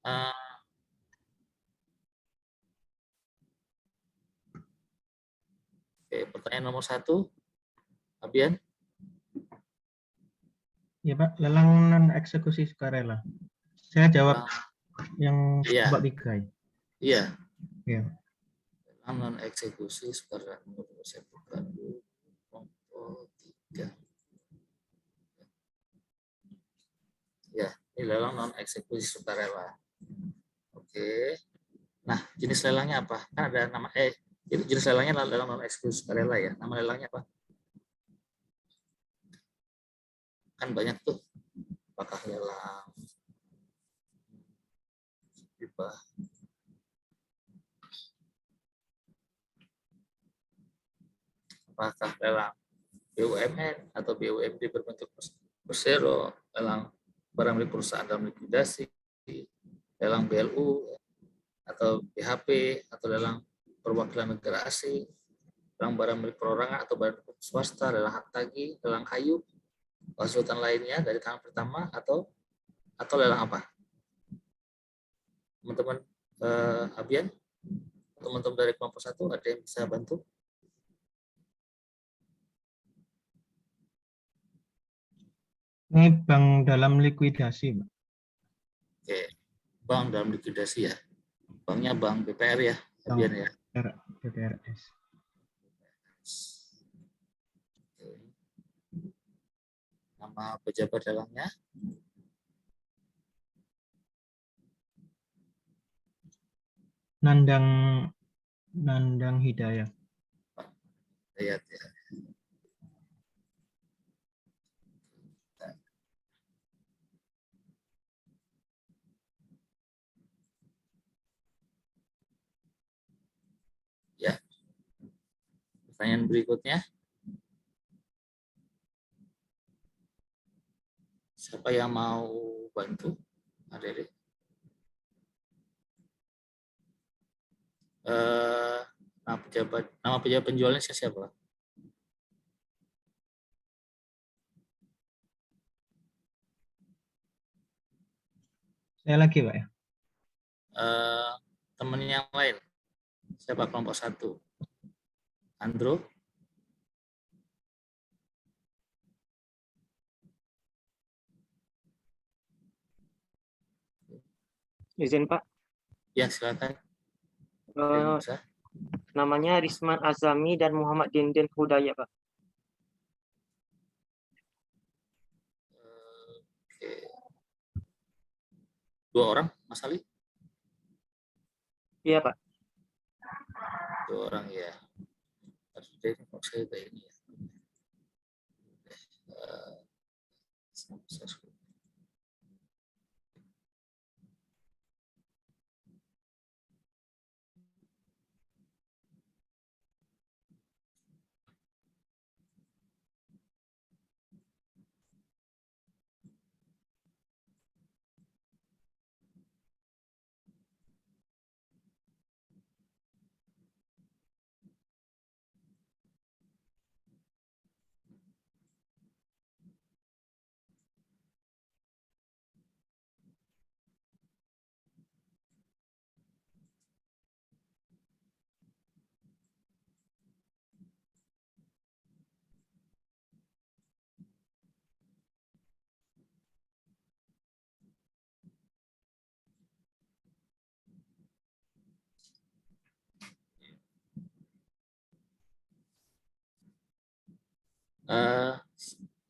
Uh, Oke, pertanyaan nomor 1, Abian. Ya Pak, lelang non eksekusi sukarela. Saya jawab yang Iya. kelompok 3 ya. Iya. Ya. Lelang non eksekusi sukarela menurut saya bukan kelompok 3. Ya, ini lelang non eksekusi sukarela. Oke. Nah, jenis lelangnya apa? Kan ada nama jenis lelangnya lelang non eksekusi sukarela ya. Nama lelangnya apa? Kan banyak tuh. Apakah lelang hibah, apakah lelang BUMN atau BUMD berbentuk persero, lelang barang milik perusahaan dalam likuidasi, lelang BLU atau BHP, atau lelang perwakilan negara asing, lelang barang milik perorangan atau barang swasta, lelang hak tagih, lelang kayu, konsultan lainnya dari tangan pertama, atau lelang apa? Teman-teman Abian, teman-teman dari kelompok 1 ada yang bisa bantu? Ini bank dalam likuidasi, Pak. Oke, bank dalam likuidasi ya. Banknya bank BPR ya, Abian ya. BPRS. Nama pejabat lelangnya? Nandang Hidayah. Lihat ya. Ya. Pertanyaan berikutnya. Siapa yang mau bantu? Adik-adik. Nama pejabat penjualnya siapa? Saya lagi, Pak ya. Teman yang lain. Siapa kelompok 1? Andro? Izin Pak. Ya, silakan. Namanya Risman Azami dan Muhammad Dindin Hudaya, Pak. Oke. 2 orang, Mas Ali? Iya, Pak. 2 orang ya. Jadi kok saya kayak ini ya.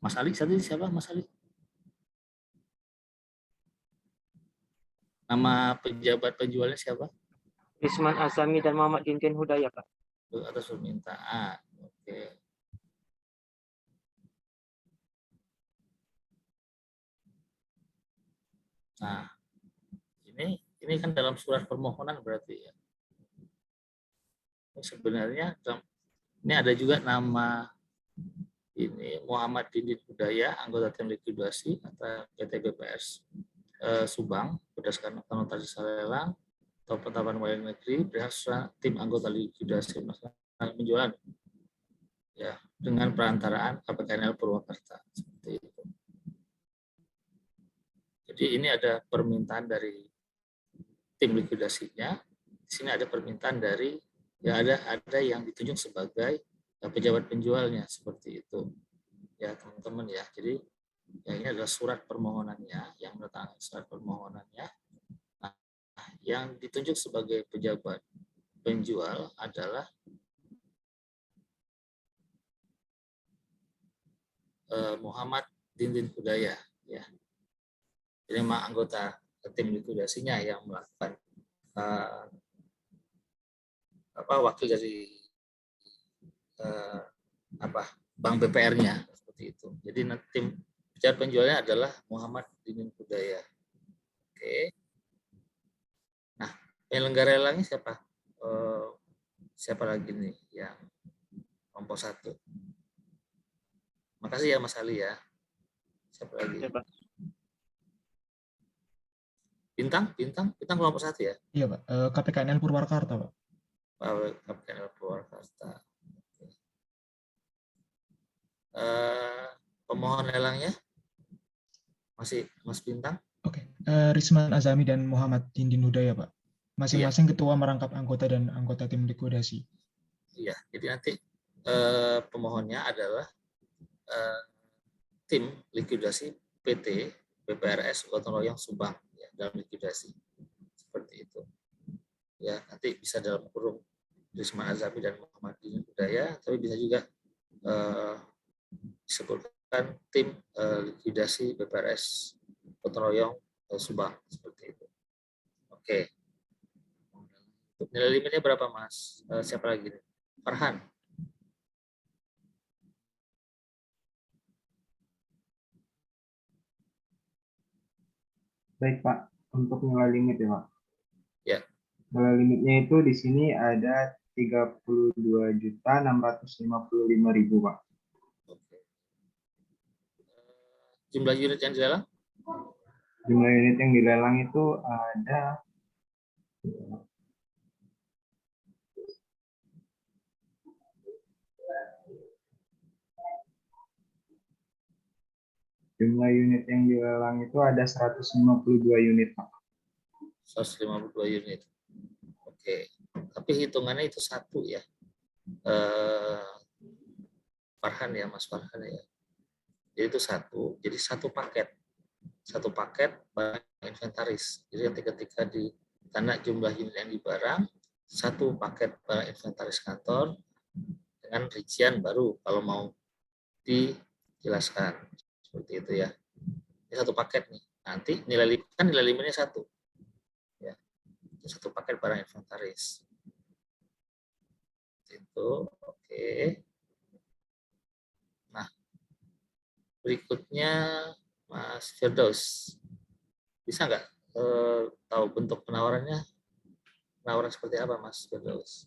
Mas Ali, siapa Mas Ali? Nama pejabat penjualnya siapa? Risman Azami dan Muhammad Dindin Hudaya, Pak. Atas permintaan. Oke. Nah, ini kan dalam surat permohonan berarti ya. Sebenarnya ini ada juga nama ini Muhammad Dindin Hudaya, anggota tim likuidasi atau PT BPS Subang, berdasarkan nota jasa lelang atau penetapan wayang negeri berdasarkan tim anggota likuidasi masalah penjualan ya dengan perantaraan KPKNL Purwakarta seperti itu. Jadi ini ada permintaan dari tim likuidasinya. Di sini ada permintaan dari ya ada yang ditunjuk sebagai pejabat penjualnya seperti itu ya teman-teman ya. Jadi ya ini adalah surat permohonannya yang menandatangani surat permohonannya. Nah, yang ditunjuk sebagai pejabat penjual adalah Muhammad Dindin Hudaya ya. Ini memang anggota tim likuidasinya yang melakukan wakil dari bank BPR-nya seperti itu. Jadi tim pejabat penjualnya adalah Muhammad Dindin Hudaya. Oke. Nah, penyelenggara lelangnya siapa? Siapa lagi nih yang kelompok 1? Makasih ya Mas Ali ya. Siapa lagi? Oke, Pak. Bintang kelompok 1 ya? Iya, Pak. KPKNL Purwakarta, Pak. KPKNL Purwakarta. Pemohon lelangnya masih Mas Bintang? Oke. Risman Azami dan Muhammad Dindin Hudaya, Pak. Masing-masing ketua merangkap anggota dan anggota tim likuidasi. Iya, jadi nanti pemohonnya adalah tim likuidasi PT BPRS Gotong Royong Subang ya, dalam likuidasi seperti itu ya. Nanti bisa dalam kurung Risman Azami dan Muhammad Dindin Hudaya, tapi bisa juga disebutkan tim likuidasi BPRS Gotong Royong Subang seperti itu. Oke. Untuk nilai limitnya berapa Mas? Siapa lagi? Farhan. Baik Pak, untuk nilai limit ya Pak. Ya. Nilai limitnya itu di sini ada 32.655.000 Pak. Oke. Jumlah unit yang dilelang? Jumlah unit yang dilelang itu ada Jumlah unit yang dilelang itu ada 152 unit, Pak. 152 unit. Oke. Tapi hitungannya itu satu ya. Farhan ya, Mas Farhan ya. Jadi itu satu. Jadi satu paket. Satu paket barang inventaris. Jadi ketika di tanda jumlah unit yang di barang, satu paket barang inventaris kantor dengan rincian baru kalau mau dijelaskan. Seperti itu ya. Ini satu paket nih. Nanti nilai limitnya satu. Ya. Satu paket barang inventaris. Itu oke. Nah, berikutnya Mas Firdaus. Bisa nggak tahu bentuk penawarannya? Penawaran seperti apa Mas Firdaus?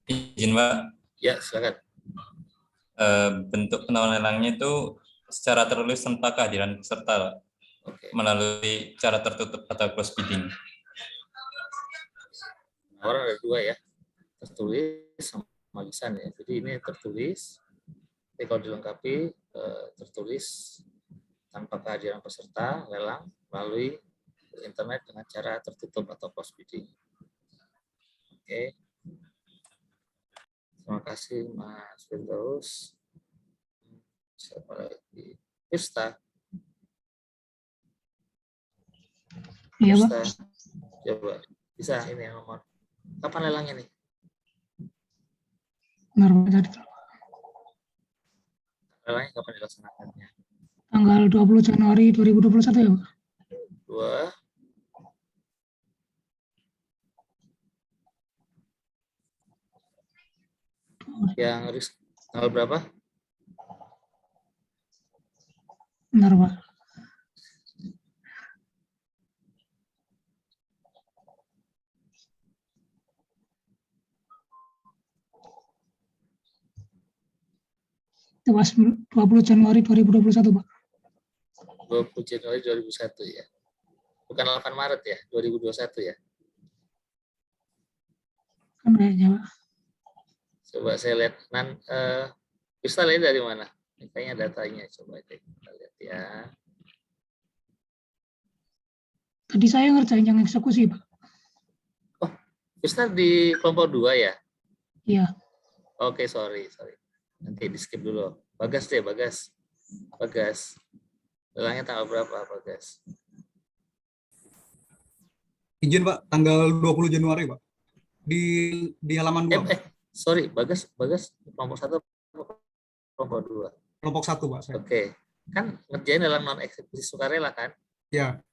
Izin Pak. Ya, silakan. Bentuk penawaran lelangnya itu secara tertulis tanpa kehadiran peserta, Oke. melalui cara tertutup atau close bidding. Penawaran ada dua ya, tertulis sama lisan ya. Jadi ini tertulis, tapi kalau dilengkapi tertulis tanpa kehadiran peserta lelang melalui internet dengan cara tertutup atau close bidding. Oke. Terima kasih Mas Firdaus. Siapa lagi? Firsta. Iya, Pak. Firsta. Coba. Bisa ini yang nomor. Kapan lelangnya nih? Benar, Pak, tadi. Lelangnya kapan dilaksanakannya? Tanggal 20 Januari 2021 ya, Pak? 2. Yang tanggal berapa? Benar, Pak. Itu Mas 20 Januari 2021, Pak. 20 Januari 2001 ya. Bukan 8 Maret ya, 2021 ya. Kan kayaknya, Pak. Coba saya lihat. Bisa lihat dari mana? Ini kayaknya datanya. Coba kita lihat ya. Tadi saya ngerjain yang eksekusi, Pak. Bisa di kelompok 2 ya? Iya. Oke, sorry. Nanti di skip dulu. Bagas deh, Bagas. Lelangnya tanggal berapa, Bagas? Izin Pak, tanggal 20 Januari Pak. Di halaman 2. Sorry, Bagas kelompok 1 kelompok 2. Kelompok 1 Pak. Saya. Oke. Kan ngerjain dalam non eksekusi sukarela kan? Ya,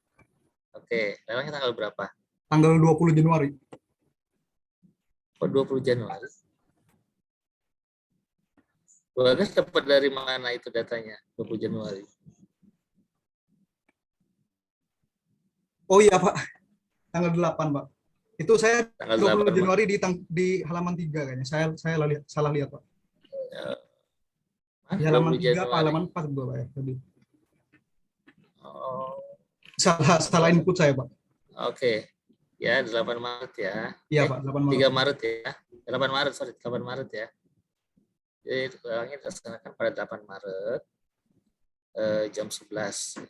Oke, lelangnya tanggal berapa? tanggal 20 Januari. Oh, 20 Januari. Bagas dapat dari mana itu datanya? 20 Januari. Oh iya Pak, tanggal 8 Pak. Itu saya Tanggal 20 8, Januari di halaman 3 kayaknya. Saya salah lihat Pak. Di halaman 3 apa halaman 4 Pak ya tadi. Oh, Salah input saya Pak. oke. Ya, 8 Maret ya. Iya Pak, 8 Maret. 3 Maret ya. 8 Maret, sorry, 8 Maret ya. Jadi lelangnya dilaksanakan pada 8 Maret jam 11.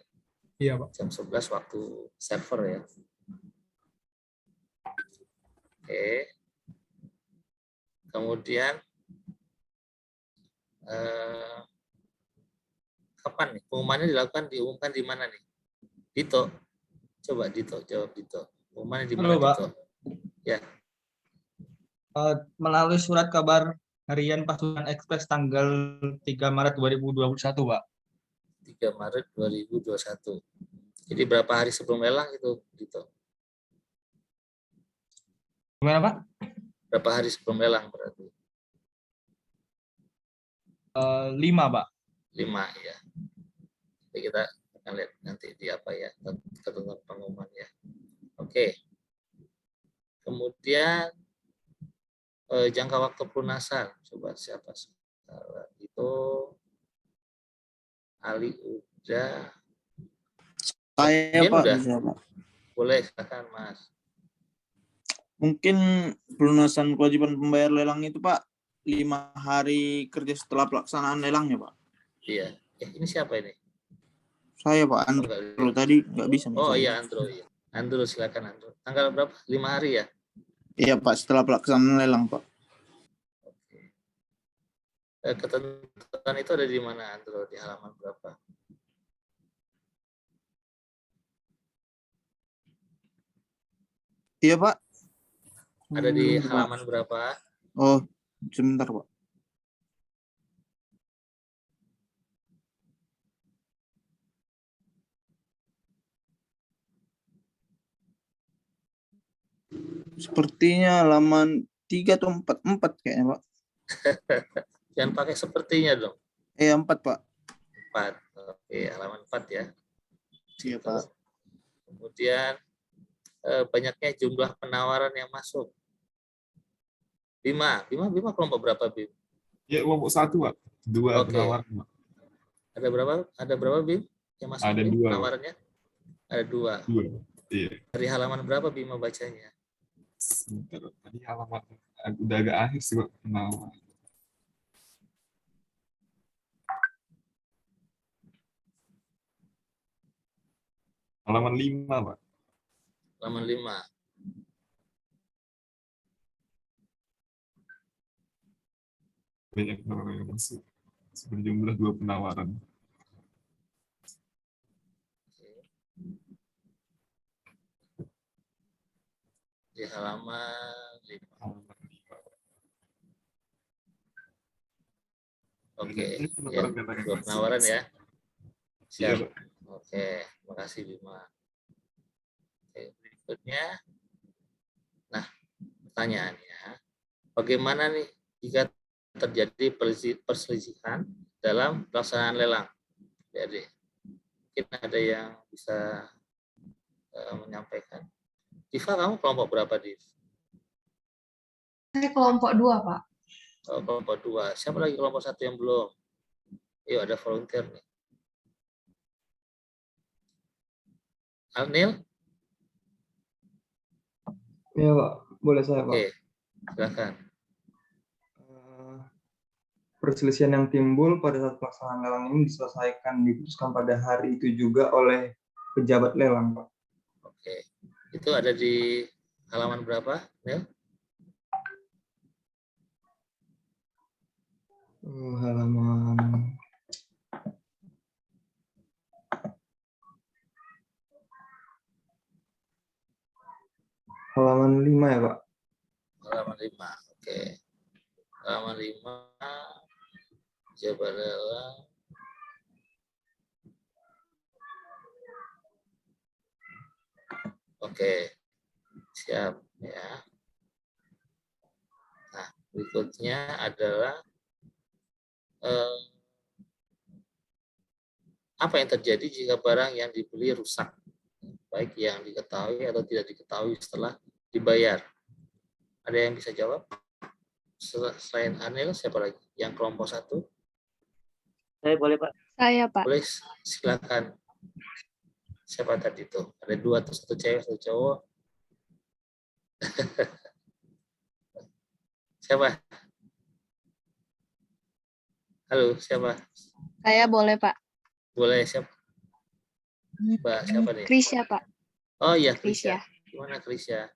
Iya Pak. Jam 11 waktu server ya. Oke. Kemudian kapan nih pengumumannya diumumkan di mana nih? Dito. Coba Dito jawab Dito. Pengumumannya di mana, Halo, Pak. Dito? Ya. Melalui surat kabar harian Pasuruan Ekspres tanggal 3 Maret 2021, Pak. 3 Maret 2021. Jadi berapa hari sebelum lelang itu, Dito? Gimana, Pak? Berapa hari sebelum lelang berarti? 5, Pak. 5 ya. Jadi kita akan lihat nanti di apa ya, ketentuan pengumuman ya. Oke. Kemudian jangka waktu pelunasan. Coba siapa sekarang itu Ali udah. Saya Dian Pak, udah? bisa Pak. Boleh silakan Mas. Mungkin pelunasan kewajiban pembayar lelang itu Pak 5 hari kerja setelah pelaksanaan lelangnya Pak. Iya. Ini siapa ini? Saya Pak, Andro tadi nggak bisa. Oh iya, Andro. Iya. Andro silakan Andro. Tanggal berapa? 5 hari ya? Iya Pak, setelah pelaksanaan lelang Pak. Oke. Ketentuan itu ada di mana Andro? Di halaman berapa? Iya Pak. Ada di halaman berapa? Oh, sebentar Pak. Sepertinya halaman 3 atau 4 kayaknya Pak. Jangan pakai sepertinya dong. 4 Pak. 4. Oke, halaman 4 ya. Iya Pak. Kemudian banyaknya jumlah penawaran yang masuk. Bima kelompok berapa, Bim? Ya, kelompok 1, Pak. 2 Oke. penawaran, Pak. Ada berapa, Bim? Yang masuk Ada Bim, 2. penawarannya? Ada 2. 2. Iya. Dari halaman berapa Bima bacanya? Sebentar. Tadi halaman udah agak akhir sih, Pak. Penawaran. Halaman 5, Pak. Halaman 5. Banyak penawaran yang masuk. Berjumlah 2 penawaran. Di halaman 5. Halaman 5. Oke. Ini Ya, penawaran 2 penawaran ya. Iya, Siap. Pak. Oke, makasih Bima. Oke, berikutnya. Nah, pertanyaannya, bagaimana nih jika terjadi perselisihan dalam pelaksanaan lelang? Jadi, Mungkin ada yang bisa menyampaikan. Diva, kamu kelompok berapa, Div? Saya kelompok 2, Pak. Oh, kelompok 2. Siapa lagi kelompok 1 yang belum? Yuk, ada volunteer nih. Alnil? Iya, Pak. Boleh saya, Pak. Oke, silakan. Perselisihan yang timbul pada saat pelaksanaan lelang ini diputuskan pada hari itu juga oleh pejabat lelang, Pak. Oke. Itu ada di halaman berapa, Nil? Halaman 5 ya, Pak? Halaman 5. Oke. Halaman 5. Pejabat lelang. Oke. Siap ya. Nah, berikutnya adalah apa yang terjadi jika barang yang dibeli rusak, baik yang diketahui atau tidak diketahui setelah dibayar. Ada yang bisa jawab? Selain Anil, siapa lagi? Yang kelompok 1? Saya boleh, Pak. Saya, Pak. Boleh, silakan. Siapa tadi itu? Ada 2 atau 1 cewek, 1 cowok? Siapa? Halo, siapa? Saya boleh, Pak. Boleh, siapa? Mbak, siapa nih? Krisya, Pak. Oh iya, Krisya. Krisya. Gimana Krisya?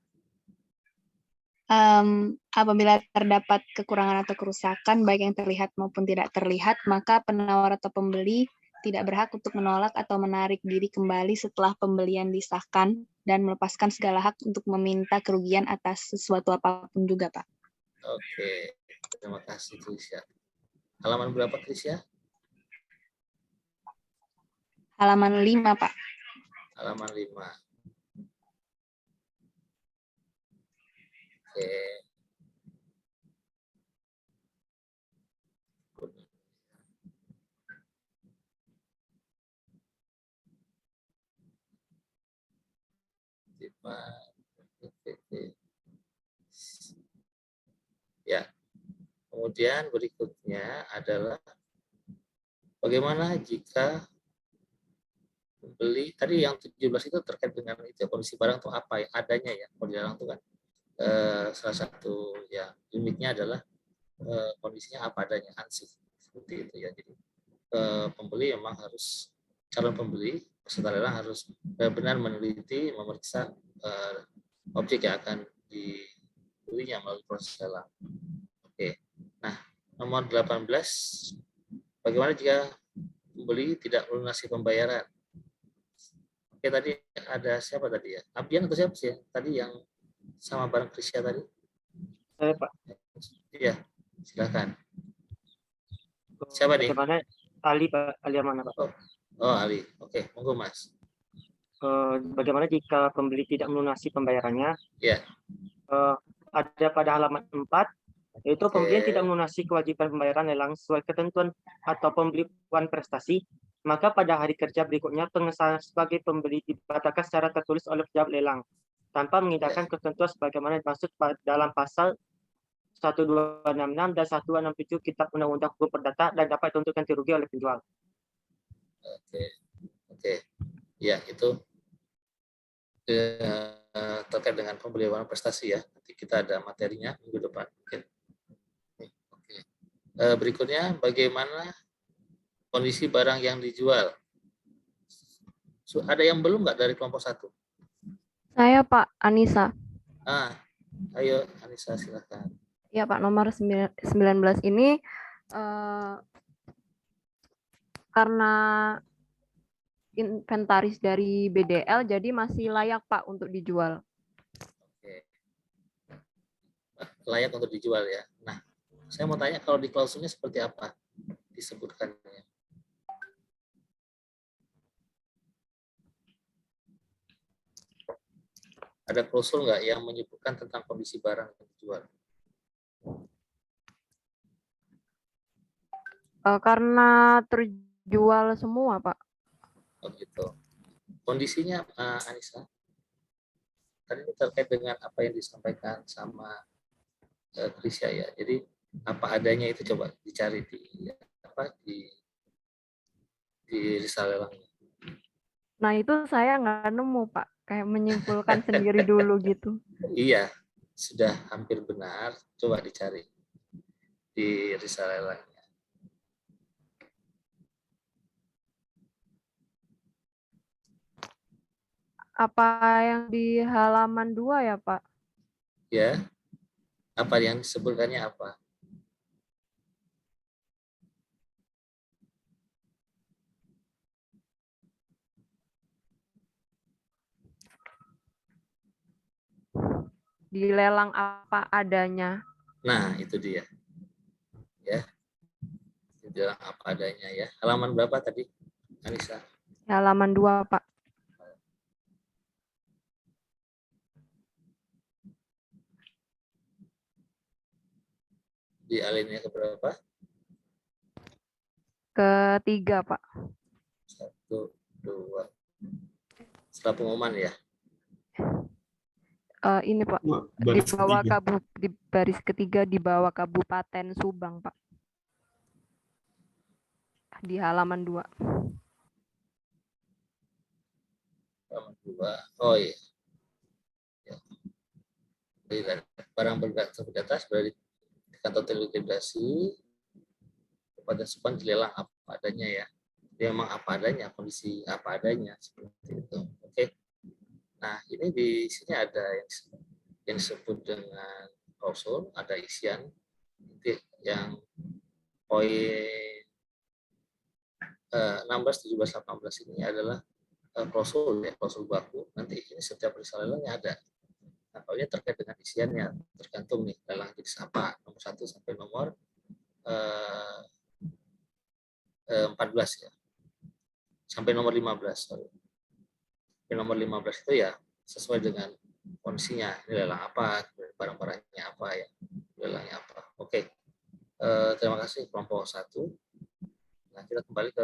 Apabila terdapat kekurangan atau kerusakan, baik yang terlihat maupun tidak terlihat, maka penawar atau pembeli tidak berhak untuk menolak atau menarik diri kembali setelah pembelian disahkan dan melepaskan segala hak untuk meminta kerugian atas sesuatu apapun juga, Pak. Oke, terima kasih Krisya. Halaman berapa Krisya? Halaman 5, Pak. Halaman 5. Oke. Ya. Kemudian berikutnya adalah bagaimana jika pembeli tadi yang 17 itu terkait dengan itu kondisi barang itu apa yang adanya ya. Kalau di dalam itu kan salah satu ya uniknya adalah kondisinya apa adanya, ansih seperti itu ya. Jadi pembeli memang harus, calon pembeli peserta lelang harus benar-benar meneliti, memeriksa objek yang akan dibelinya melalui proses lelang. Oke. Nah, nomor 18, bagaimana jika pembeli tidak melunasi pembayaran? Oke, tadi ada siapa tadi ya? Abian atau siapa sih tadi yang sama barang Krisya tadi? Saya, Pak. Iya, silakan. Siapa nih? Bagaimana? Ali, Pak. Ali yang mana, Pak? Oh, Ali. Oke, monggo Mas. Bagaimana jika pembeli tidak melunasi pembayarannya? Ya. Ada pada halaman 4, yaitu pembelian tidak melunasi kewajiban pembayaran lelang sesuai ketentuan atau pembelian prestasi, maka pada hari kerja berikutnya pengesahan sebagai pembeli dibatalkan secara tertulis oleh pejabat lelang tanpa mengindahkan ketentuan sebagaimana dimaksud dalam pasal 1266 dan 1267 Kitab Undang-Undang Hukum Perdata dan dapat dituntut ganti rugi oleh penjual. Oke. Ya, itu terkait dengan pembelian prestasi ya. Nanti kita ada materinya minggu depan mungkin. Oke. Berikutnya bagaimana kondisi barang yang dijual? Ada yang belum nggak dari kelompok 1? Saya Pak Anissa. Ayo Anissa silakan. Ya Pak, nomor 19 ini karena inventaris dari BDL jadi masih layak Pak untuk dijual. Oke. Layak untuk dijual ya. Nah, saya mau tanya kalau di klausulnya seperti apa disebutkannya? Ada klausul nggak yang menyebutkan tentang kondisi barang yang dijual? Karena terjual semua, Pak. Oh gitu. Kondisinya Anissa, tadi terkait dengan apa yang disampaikan sama Krisya ya. Jadi apa adanya itu coba dicari di apa di risalah lelangnya. Nah, itu saya nggak nemu, Pak. Kayak menyimpulkan sendiri dulu gitu. Iya, sudah hampir benar. Coba dicari di risalah lelangnya. Apa yang di halaman 2 ya, Pak? Ya, apa yang disebutkannya apa? Dilelang apa adanya. Nah, itu dia. Ya, dilelang apa adanya ya. Halaman berapa tadi, Anissa? Halaman 2, Pak. Di alinea ke berapa? Ketiga, Pak. 1, 2. Setelah pengumuman ya. Ini Pak, di bawah di baris ketiga di bawah Kabupaten Subang, Pak. Di halaman 2. Halaman 2. Oh iya. Ya. Barang bergerak di atas berada di kantor teleintegrasi kepada Subang dilelang apa adanya ya. Dia memang apa adanya, kondisi apa adanya seperti itu. Oke. Nah, ini di sini ada yang disebut dengan klausul, ada isian yang poin 16, 17, 18 ini adalah klausul ya, klausul baku. Nanti ini setiap risalah lelangnya ada. Nah, kalau ini terkait dengan isiannya, tergantung nih lelang jenis apa, nomor 1 sampai nomor 14 ya. Sampai nomor 15. Sorry. Sampai nomor 15 itu ya sesuai dengan kondisinya. Ini lelang apa, barang-barangnya apa ya, lelangnya apa. Oke. Terima kasih kelompok 1. Nah, kita kembali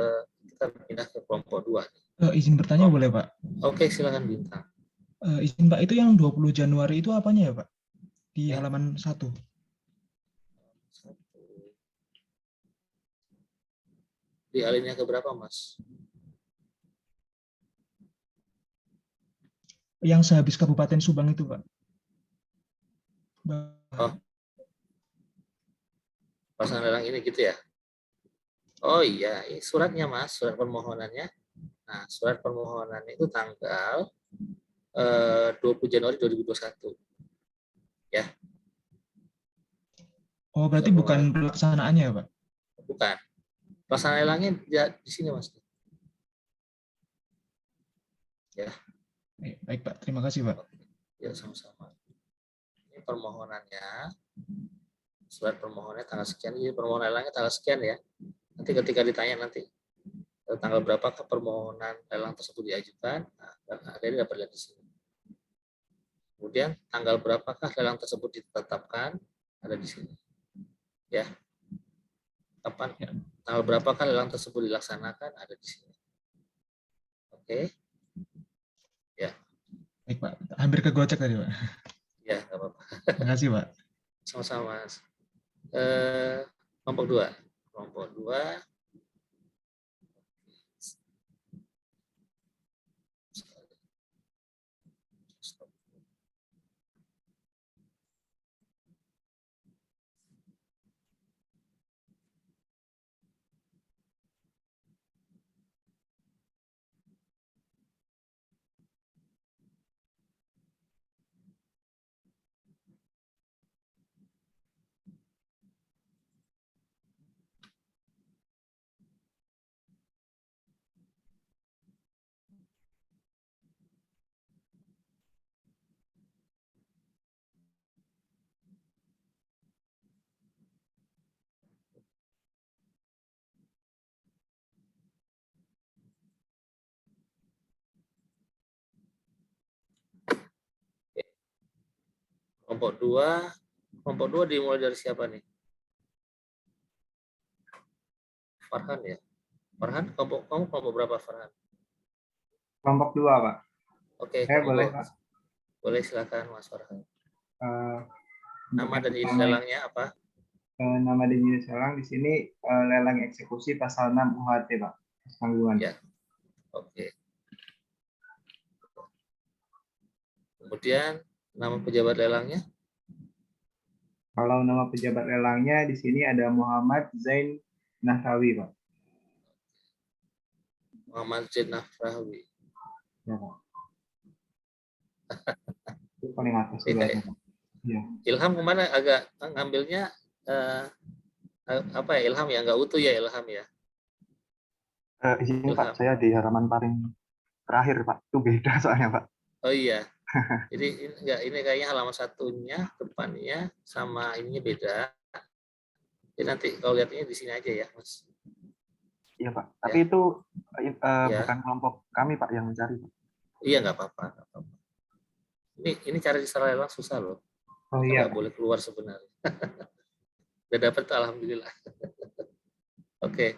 kita pindah ke kelompok 2. Izin bertanya boleh, Pak? Oke, silakan Bintang. Izin Pak, itu yang 20 Januari itu apanya ya, Pak? Di halaman 1. Di alinea ke berapa, Mas? Yang sehabis Kabupaten Subang itu, Pak. Oh. Pasangan lelang ini gitu ya? Oh iya, ini suratnya Mas, surat permohonannya. Nah, surat permohonannya itu tanggal 20 Januari 2021. Ya. Oh, berarti bukan pelaksanaannya ya, Pak? Bukan. Pelaksanaan lelangnya di sini, Mas. Ya. Baik, Pak. Terima kasih, Pak. Ya, sama-sama. Ini permohonannya. Surat permohonannya tanggal sekian. Jadi permohonan lelangnya tanggal sekian ya. Nanti ketika ditanya nanti tanggal berapakah permohonan lelang tersebut diajukan, nah, ada dapat lihat di sini. Kemudian tanggal berapakah lelang tersebut ditetapkan, ada di sini. Ya. Kapan? Ya. Tanggal berapakah lelang tersebut dilaksanakan, ada di sini. Oke. Ya. Baik, Pak. Hampir kegocek tadi, Pak. Ya, nggak apa-apa. Terima kasih, Pak. Sama-sama, Mas. Kelompok 2. Kelompok 2. Kelompok 2 dimulai dari siapa nih? Farhan ya. Farhan, kamu kelompok berapa Farhan? Kelompok 2, Pak. Oke, Boleh, monggo. Pak. Boleh, silakan Mas Farhan. Nama dan jenis pertama, lelangnya apa? Nama dan jenis lelang di sini lelang eksekusi pasal 6 UHT, Pak. Tanggungan. Ya. Oke. Kemudian nama pejabat lelangnya? Kalau nama pejabat lelangnya di sini ada Muhammad Zain Nahrawi, Pak. Muhammad Zain Nahrawi. Ya, Pak. Itu paling atas Iya. sebenarnya, Pak. Iya. Ilham kemana? Agak ngambilnya apa ya? Ilham ya, nggak utuh ya Ilham ya? Ini Ilham. Pak, saya di halaman paling terakhir Pak. Itu beda soalnya Pak. Oh iya. Jadi ini kayaknya halaman satunya, depannya sama ininya beda. Jadi nanti kalau lihatnya di sini aja ya, Mas. Iya Pak. Tapi itu bukan kelompok kami Pak yang mencari Pak. Iya, nggak apa-apa. Ini cari di secara lelang susah loh. Oh iya. Nggak boleh keluar sebenarnya. Udah dapat tuh, alhamdulillah. Oke.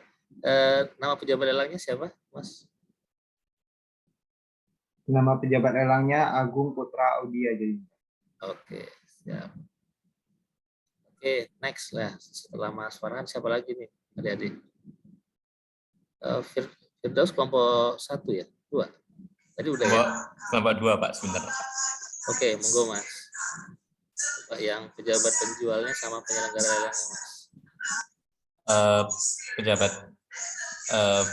Nama pejabat lelangnya siapa, Mas? Nama pejabat lelangnya Agung Putra Audia jadi. Oke, siap. Oke, next lah. Setelah Mas Farhan, siapa lagi nih, adik-adik? Firdaus kelompok 1 ya? 2? Tadi udah ya? Kelompok 2, Pak, sebentar. Oke, monggo Mas. Coba yang pejabat penjualnya sama penyelenggara lelangnya, Mas. Pejabat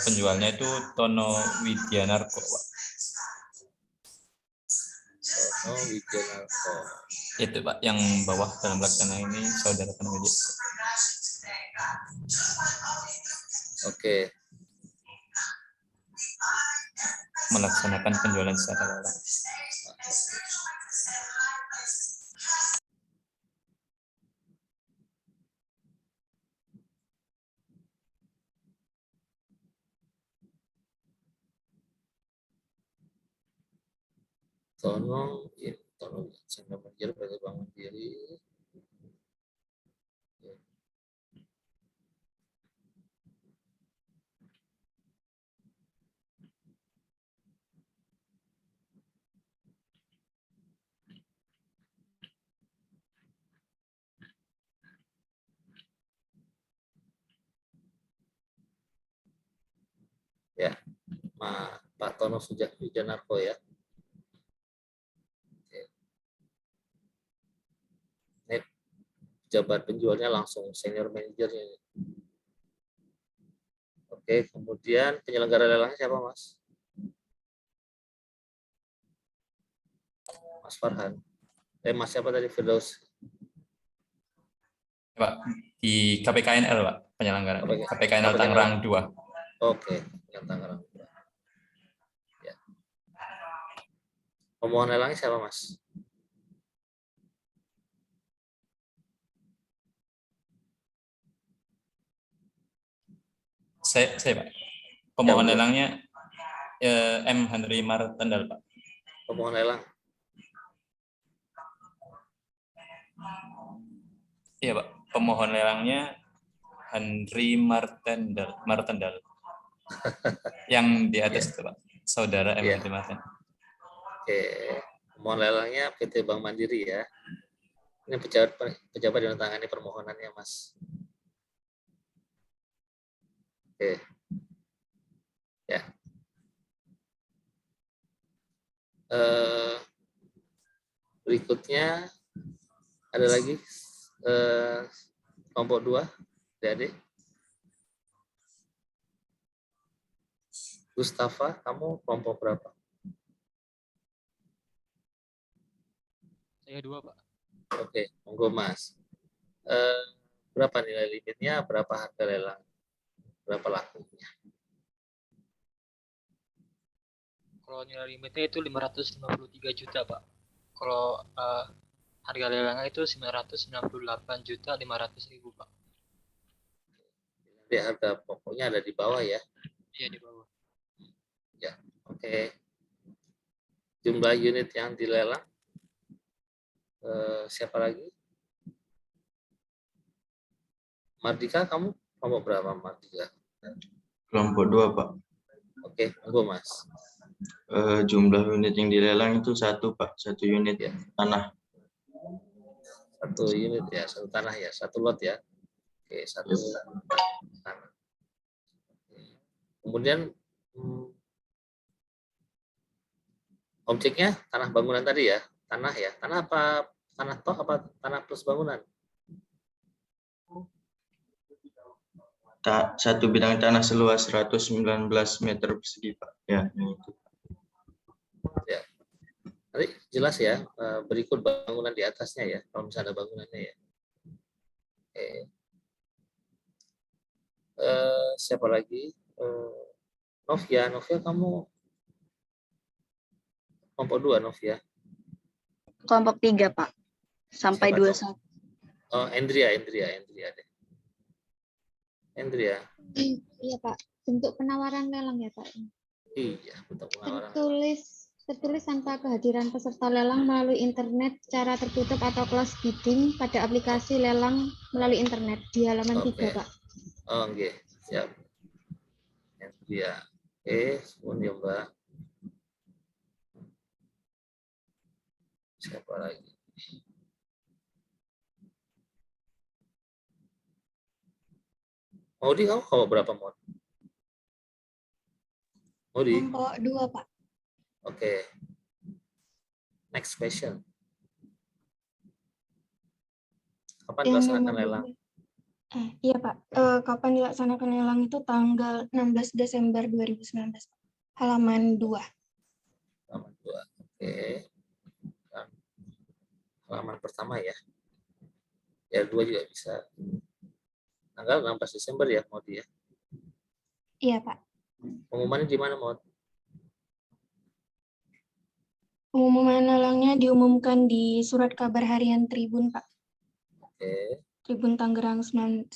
penjualnya itu Tono Widianarko, Pak. Tono Widianarko. Itu Pak, yang bawah dalam pelaksana ini saudara penerbit. Oke. Melaksanakan penjualan secara lelang. Tono Sangga Manajer PT Bank Mandiri. Ya, Pak Tono Widianarko ya. Ini pejabat penjualnya langsung senior manajernya. Oke, kemudian penyelenggara lelangnya siapa, Mas? Mas Farhan. Mas siapa tadi, Firdaus? Pak, di KPKNL, Pak, penyelenggara. KPKNL Tangerang 2. Oke, yang Tangerang 2. Ya. Pemohon lelangnya siapa, Mas? Saya Pak. Pemohon lelangnya M. Henry Martendal, Pak. Pemohon lelang. Iya, Pak. Pemohon lelangnya Henry Martendal. Yang di atas itu, Pak. Saudara M. Henry Martendal. Oke. Pemohon lelangnya PT Bank Mandiri ya. Ini pejabat yang menangani permohonannya, Mas. Oke. Ya. Berikutnya ada lagi kelompok 2, adik-adik. Gustafa, kamu kelompok berapa? Saya 2, Pak. Oke, monggo Mas. Berapa nilai limitnya? Berapa harga lelang? Berapa lakunya? Kalau nilai limitnya itu 553 juta, Pak. Kalau harga lelangnya itu 998.500.000, Pak. Jadi harga pokoknya ada di bawah ya? Iya, di bawah. Ya, oke. Jumlah unit yang dilelang siapa lagi? Mardika, kamu kelompok berapa, Mardika? Kelompok 2, Pak. Oke, monggo Mas. Jumlah unit yang dilelang itu satu Pak, satu unit Ya. tanah. Satu unit ya, satu tanah ya, satu lot ya. Oke, satu tanah. Kemudian objeknya tanah bangunan tadi ya, tanah ya. Tanah apa? Tanah toh apa tanah plus bangunan? Satu bidang tanah seluas 119 meter persegi Pak. Ya, yang itu. Ya. Nanti jelas ya, berikut bangunan di atasnya ya, kalau misalnya ada bangunannya ya. Oke. Siapa lagi? Novia kamu kelompok 2 Novia. Kelompok 3 Pak. Sampai Siapa 21. Oh, Andrea deh. Andrea. Iya Pak, bentuk penawaran lelang ya Pak. Iya, bentuk penawaran. Tertulis tanpa kehadiran peserta lelang melalui internet secara tertutup atau closed bidding pada aplikasi lelang melalui internet di halaman 3 Pak. Oh, oke, siap. Andrea. Mohon ya Mbak. Siapa lagi? Maudi, kamu kelompok berapa, Mod? Maudi? Kelompok 2, Pak. Oke. Next question. Kapan dilaksanakan lelang? Iya, Pak. Kapan dilaksanakan lelang itu tanggal 16 Desember 2019. Halaman 2. Halaman 2. Oke. Halaman pertama ya. Ya, 2 juga bisa. Tanggal 16 Desember ya, Mod ya? Iya, Pak. Pengumumannya di mana, Mod? Pengumuman lelangnya diumumkan di surat kabar harian Tribun, Pak. Oke. Tribun Tangerang 9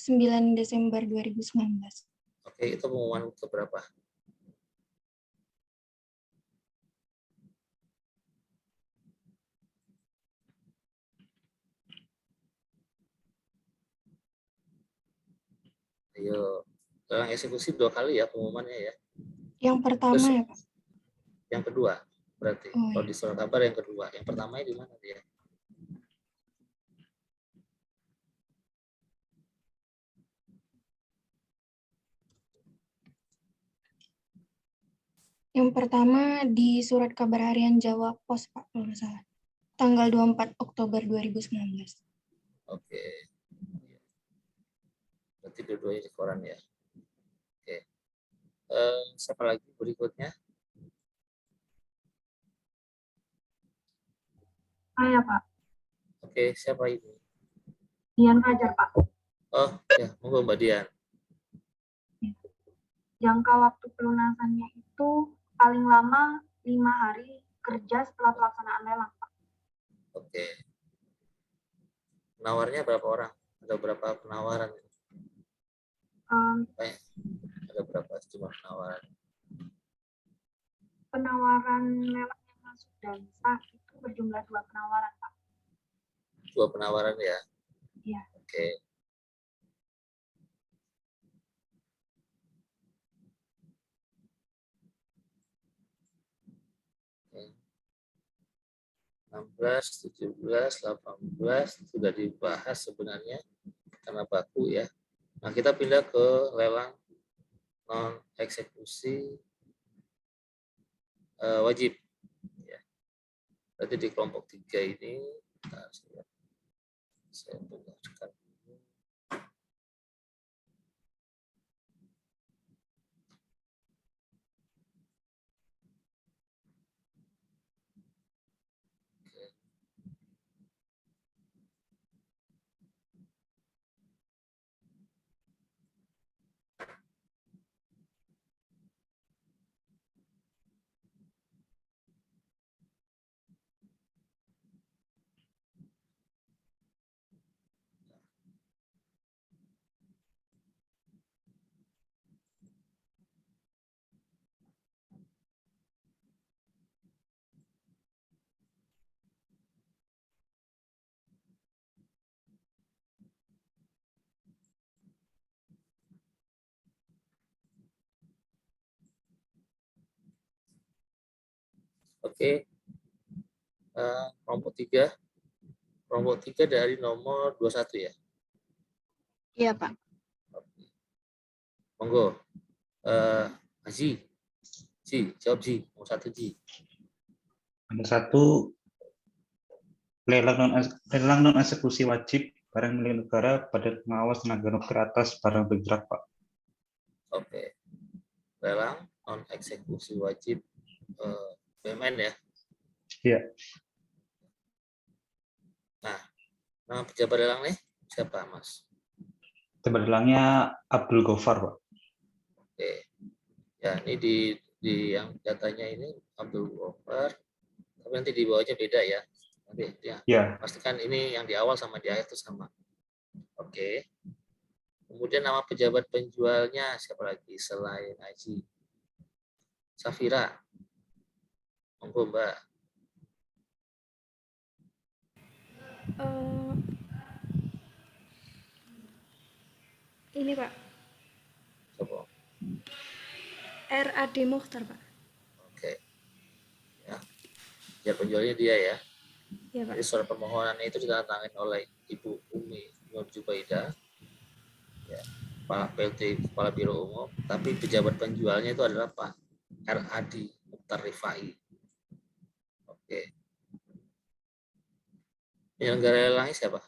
Desember 2019. Oke, itu pengumuman ke berapa? Ayo, lelang eksekusi 2 kali ya pengumumannya ya. Yang pertama ya, Pak. Yang kedua, berarti. Kalau di surat kabar yang kedua. Yang pertamanya di mana dia? Yang pertama di surat kabar harian Jawa Pos, Pak, kalau nggak salah. Tanggal 24 Oktober 2019. Oke. Berarti dua-duanya di koran ya. Oke. Siapa lagi berikutnya? Saya, Pak. Oke, siapa ini? Dian Fajar, Pak. Oh, ya, monggo Mbak Dian. Jangka waktu pelunasannya itu paling lama 5 hari kerja setelah pelaksanaan lelang, Pak. Oke. Penawarnya berapa orang? Ada berapa penawaran? Ada berapa jumlah penawaran? Penawaran lelang yang masuk dan sah itu berjumlah 2 penawaran, Pak. 2 penawaran ya? Iya. Oke. Oke. 16, 17, 18 sudah dibahas sebenarnya karena baku ya. Nah, kita pindah ke lelang non eksekusi wajib. Ya. Berarti di kelompok 3 ini, saya tugaskan. Oke. Kelompok 3. Kelompok 3 dari nomor 21 ya. Iya, Pak. Monggo. Haji. Ji, jawab Ji. Nomor 1 Ji. Nomor 1, lelang non eksekusi wajib barang milik negara pada pengawas tenaga nuklir atas barang bergerak, Pak. Oke. Lelang non eksekusi wajib BUMN ya. Iya. Nah, nama pejabat lelang nih siapa, Mas? Pejabat lelangnya Abdul Ghaffar, Pak. Oke. Ya, ini di yang datanya ini Abdul Ghaffar. Tapi nanti di bawahnya beda ya. Nanti ya. Pastikan ini yang di awal sama di akhir itu sama. Oke. Kemudian nama pejabat penjualnya siapa lagi selain Aji? Safira. Monggo, Mbak. Ini Pak. Siapa? RAD Mukhtar, Pak. Oke. Ya. Ya, penjualnya dia ya. Iya, Pak. Jadi surat permohonan itu ditandatangani oleh Ibu Umi Nur Jubaida, ya, Kepala PLT, Kepala Biro Umum. Tapi pejabat penjualnya itu adalah Pak RAD Mukhtar Rifai. Oke. Penyelenggara lelangnya siapa?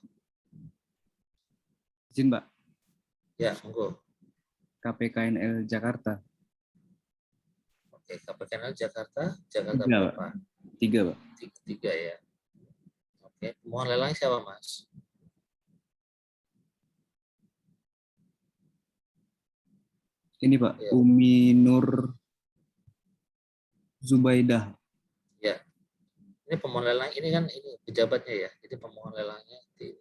Izin, Pak. Ya, monggo. KPKNL Jakarta. Oke, KPKNL Jakarta. Jakarta 3, berapa? Pak. 3, Pak. 3 ya. Oke, pemohon lelang siapa, Mas? Ini, Pak, Ya. Umi Nur Zubaidah. Ya. Ini pemohon lelang ini kan ini pejabatnya ya. Jadi pemohon lelangnya di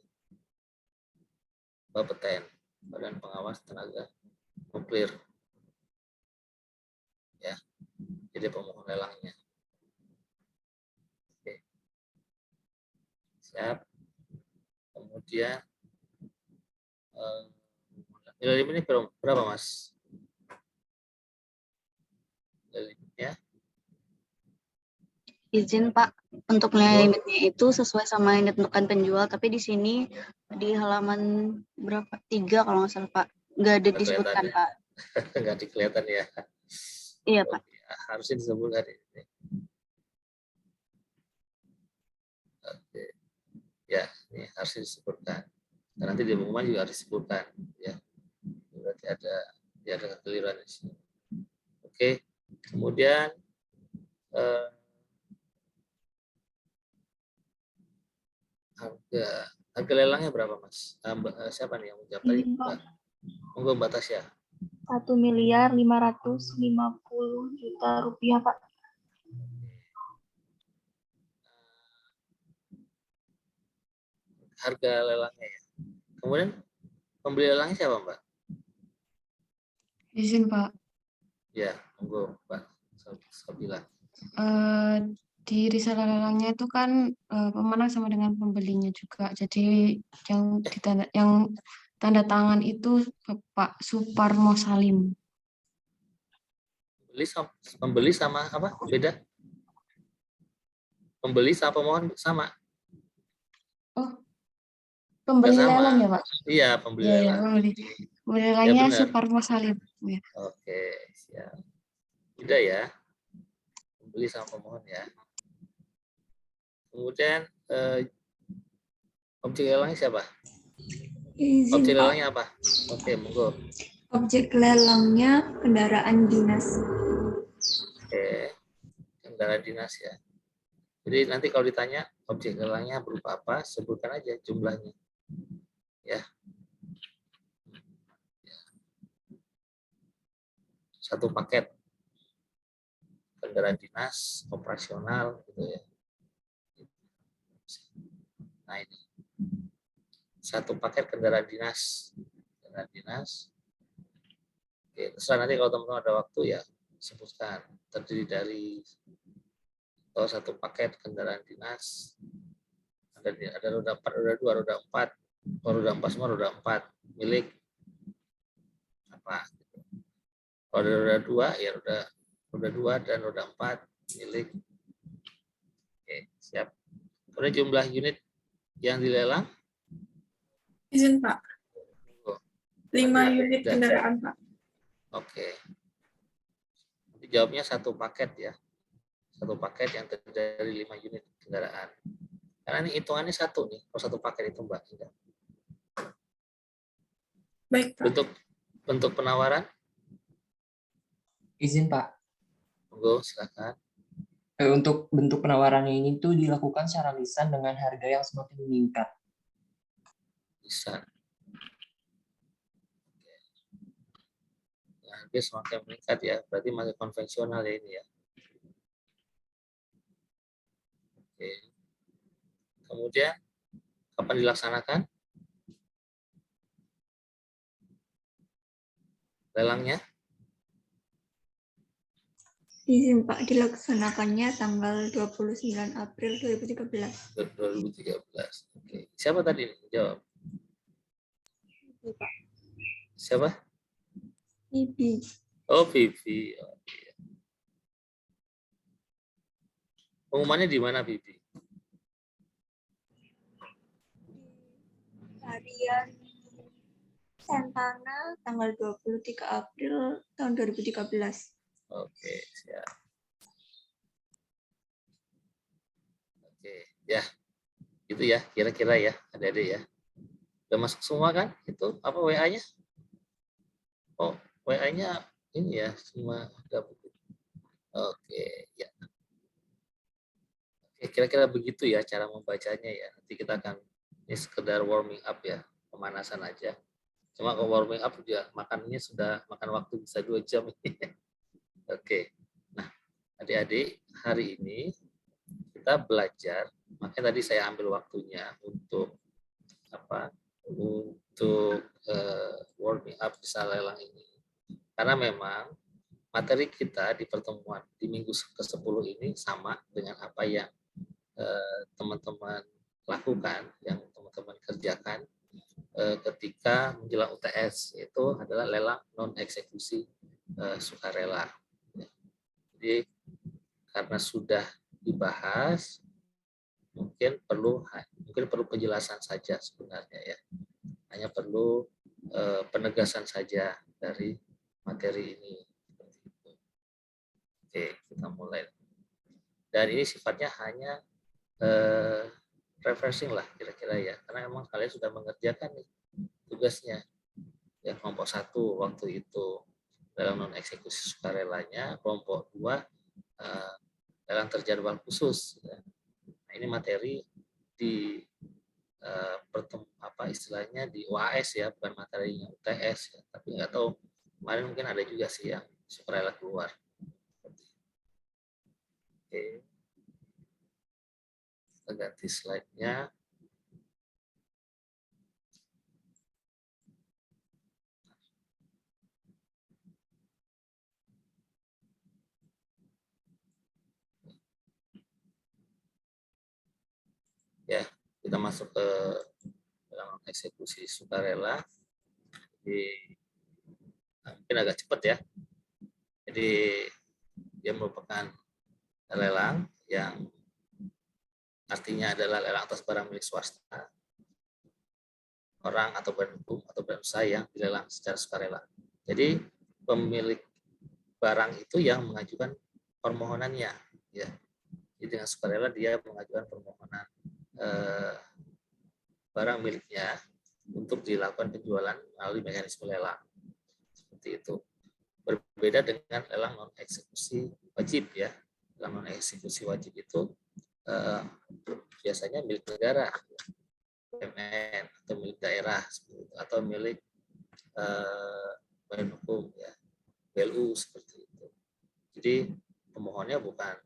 Bapeten, Badan Pengawas Tenaga Nuklir. Ya. Jadi pemohon lelangnya. Oke. Siap. Kemudian nilai limitnya berapa, Mas? Nilai limitnya? Izin Pak, untuk nilai limitnya itu sesuai sama yang ditentukan penjual, tapi di sini di halaman berapa? 3 kalau nggak salah Pak, nggak ada disebutkan Ya? Pak. Nggak kelihatan ya? Iya Pak. Ya, harusnya disebutkan ini. Oke. Ya, ini harus disebutkan. Dan nanti di pengumuman juga harus disebutkan. Ya, berarti ada kekeliruan di sini. Oke. Kemudian harga lelangnya berapa, Mas? Siapa nih yang menjawab tadi? Monggo, Mbak Tasya. 1.550.000.000 rupiah, Pak. Harga lelangnya ya. Kemudian pembeli lelangnya siapa, Mbak? Izin, Pak. Ya, monggo, Mbak Sabila. Di risalah lelangnya itu kan pemenang sama dengan pembelinya juga. Jadi yang tanda tangan itu Pak Suparmo Salim. Pembeli sama apa? Beda? Pembeli sama pemohon sama? Oh, pembeli lelang ya, Pak? Iya, pembeli lelang. Pembeli lelangnya ya, Suparmo Salim. Ya. Oke, siap. Beda ya? Pembeli sama pemohon ya. Kemudian objek lelangnya siapa? Izin, objek Pak. lelangnya apa? Oke, monggo. Objek lelangnya kendaraan dinas. Oke, kendaraan dinas ya. Jadi nanti kalau ditanya objek lelangnya berupa apa, sebutkan aja jumlahnya. Ya. Satu paket kendaraan dinas operasional gitu ya. Nah ini satu paket kendaraan dinas. Oke, terserah nanti kalau teman-teman ada waktu ya sebutkan, terdiri dari atau satu paket kendaraan dinas, ada roda 4, roda 2, roda 4, roda 4 semua roda 4 milik apa? Kalau ada roda 2 ya roda 2 dan roda 4 milik Siap. Kemudian jumlah unit yang dilelang? Izin Pak. 5 unit kendaraan Pak. Oke. Nanti jawabnya satu paket ya. Satu paket yang terdiri dari 5 unit kendaraan. Karena ini hitungannya satu nih. Kalau satu paket itu Mbak. Baik Pak. Bentuk penawaran? Izin Pak. Monggo, silakan. Untuk bentuk penawaran ini tuh dilakukan secara lisan dengan harga yang semakin meningkat. Lisan. Harga semakin meningkat ya, berarti masih konvensional ya ini ya. Oke. Kemudian kapan dilaksanakan? Lelangnya? Izin Pak, dilaksanakannya tanggal 29 April 2013. 2013. Oke. Siapa tadi jawab? Pak. Siapa? Ibi. Oh, Vivi. Oke. Pengumumannya di mana, Vivi? Harian Santana tanggal 23 April tahun 2013. Oke, siap. Oke, ya. Itu ya, kira-kira ya, adik-adik ya. Udah masuk semua kan? Itu apa WA-nya? Oh, WA-nya ini ya, semua udah begitu. Oke, ya. Oke, kira-kira begitu ya cara membacanya ya. Nanti kita akan, ini sekedar warming up ya, pemanasan aja. Cuma kalau warming up juga makannya sudah makan waktu bisa 2 jam. Oke, nah adik-adik hari ini kita belajar, makanya tadi saya ambil waktunya untuk apa? Untuk warming up bisa lelang ini, karena memang materi kita di pertemuan di minggu ke-10 ini sama dengan apa yang teman-teman lakukan, yang teman-teman kerjakan ketika menjelang UTS, itu adalah lelang non eksekusi sukarela. Jadi karena sudah dibahas, mungkin perlu penjelasan saja sebenarnya ya, hanya perlu penegasan saja dari materi ini. Oke, kita mulai. Dan ini sifatnya hanya refreshing lah kira-kira ya, karena memang kalian sudah mengerjakan nih tugasnya ya. Kelompok 1 waktu itu dalam non eksekusi sukarelanya, kelompok 2 dalam terjadwal khusus ya. Nah, ini materi di istilahnya di UAS ya, bukan materinya UTS ya. Tapi nggak tahu, kemarin mungkin ada juga sih yang sukarela keluar. Oke, kita ganti slide-nya. Ya, kita masuk ke dalam eksekusi sukarela. Jadi mungkin agak cepat ya. Jadi dia merupakan lelang yang artinya adalah lelang atas barang milik swasta, orang atau badan hukum atau badan usaha yang dilelang secara sukarela. Jadi pemilik barang itu yang mengajukan permohonannya ya. Jadi dengan sukarela dia mengajukan permohonan barang miliknya untuk dilakukan penjualan melalui mekanisme lelang. Seperti itu. Berbeda dengan lelang non eksekusi wajib ya. Lelang non eksekusi wajib itu biasanya milik negara, BUMN atau milik daerah atau milik badan hukum ya, BLU seperti itu. Jadi pemohonnya bukan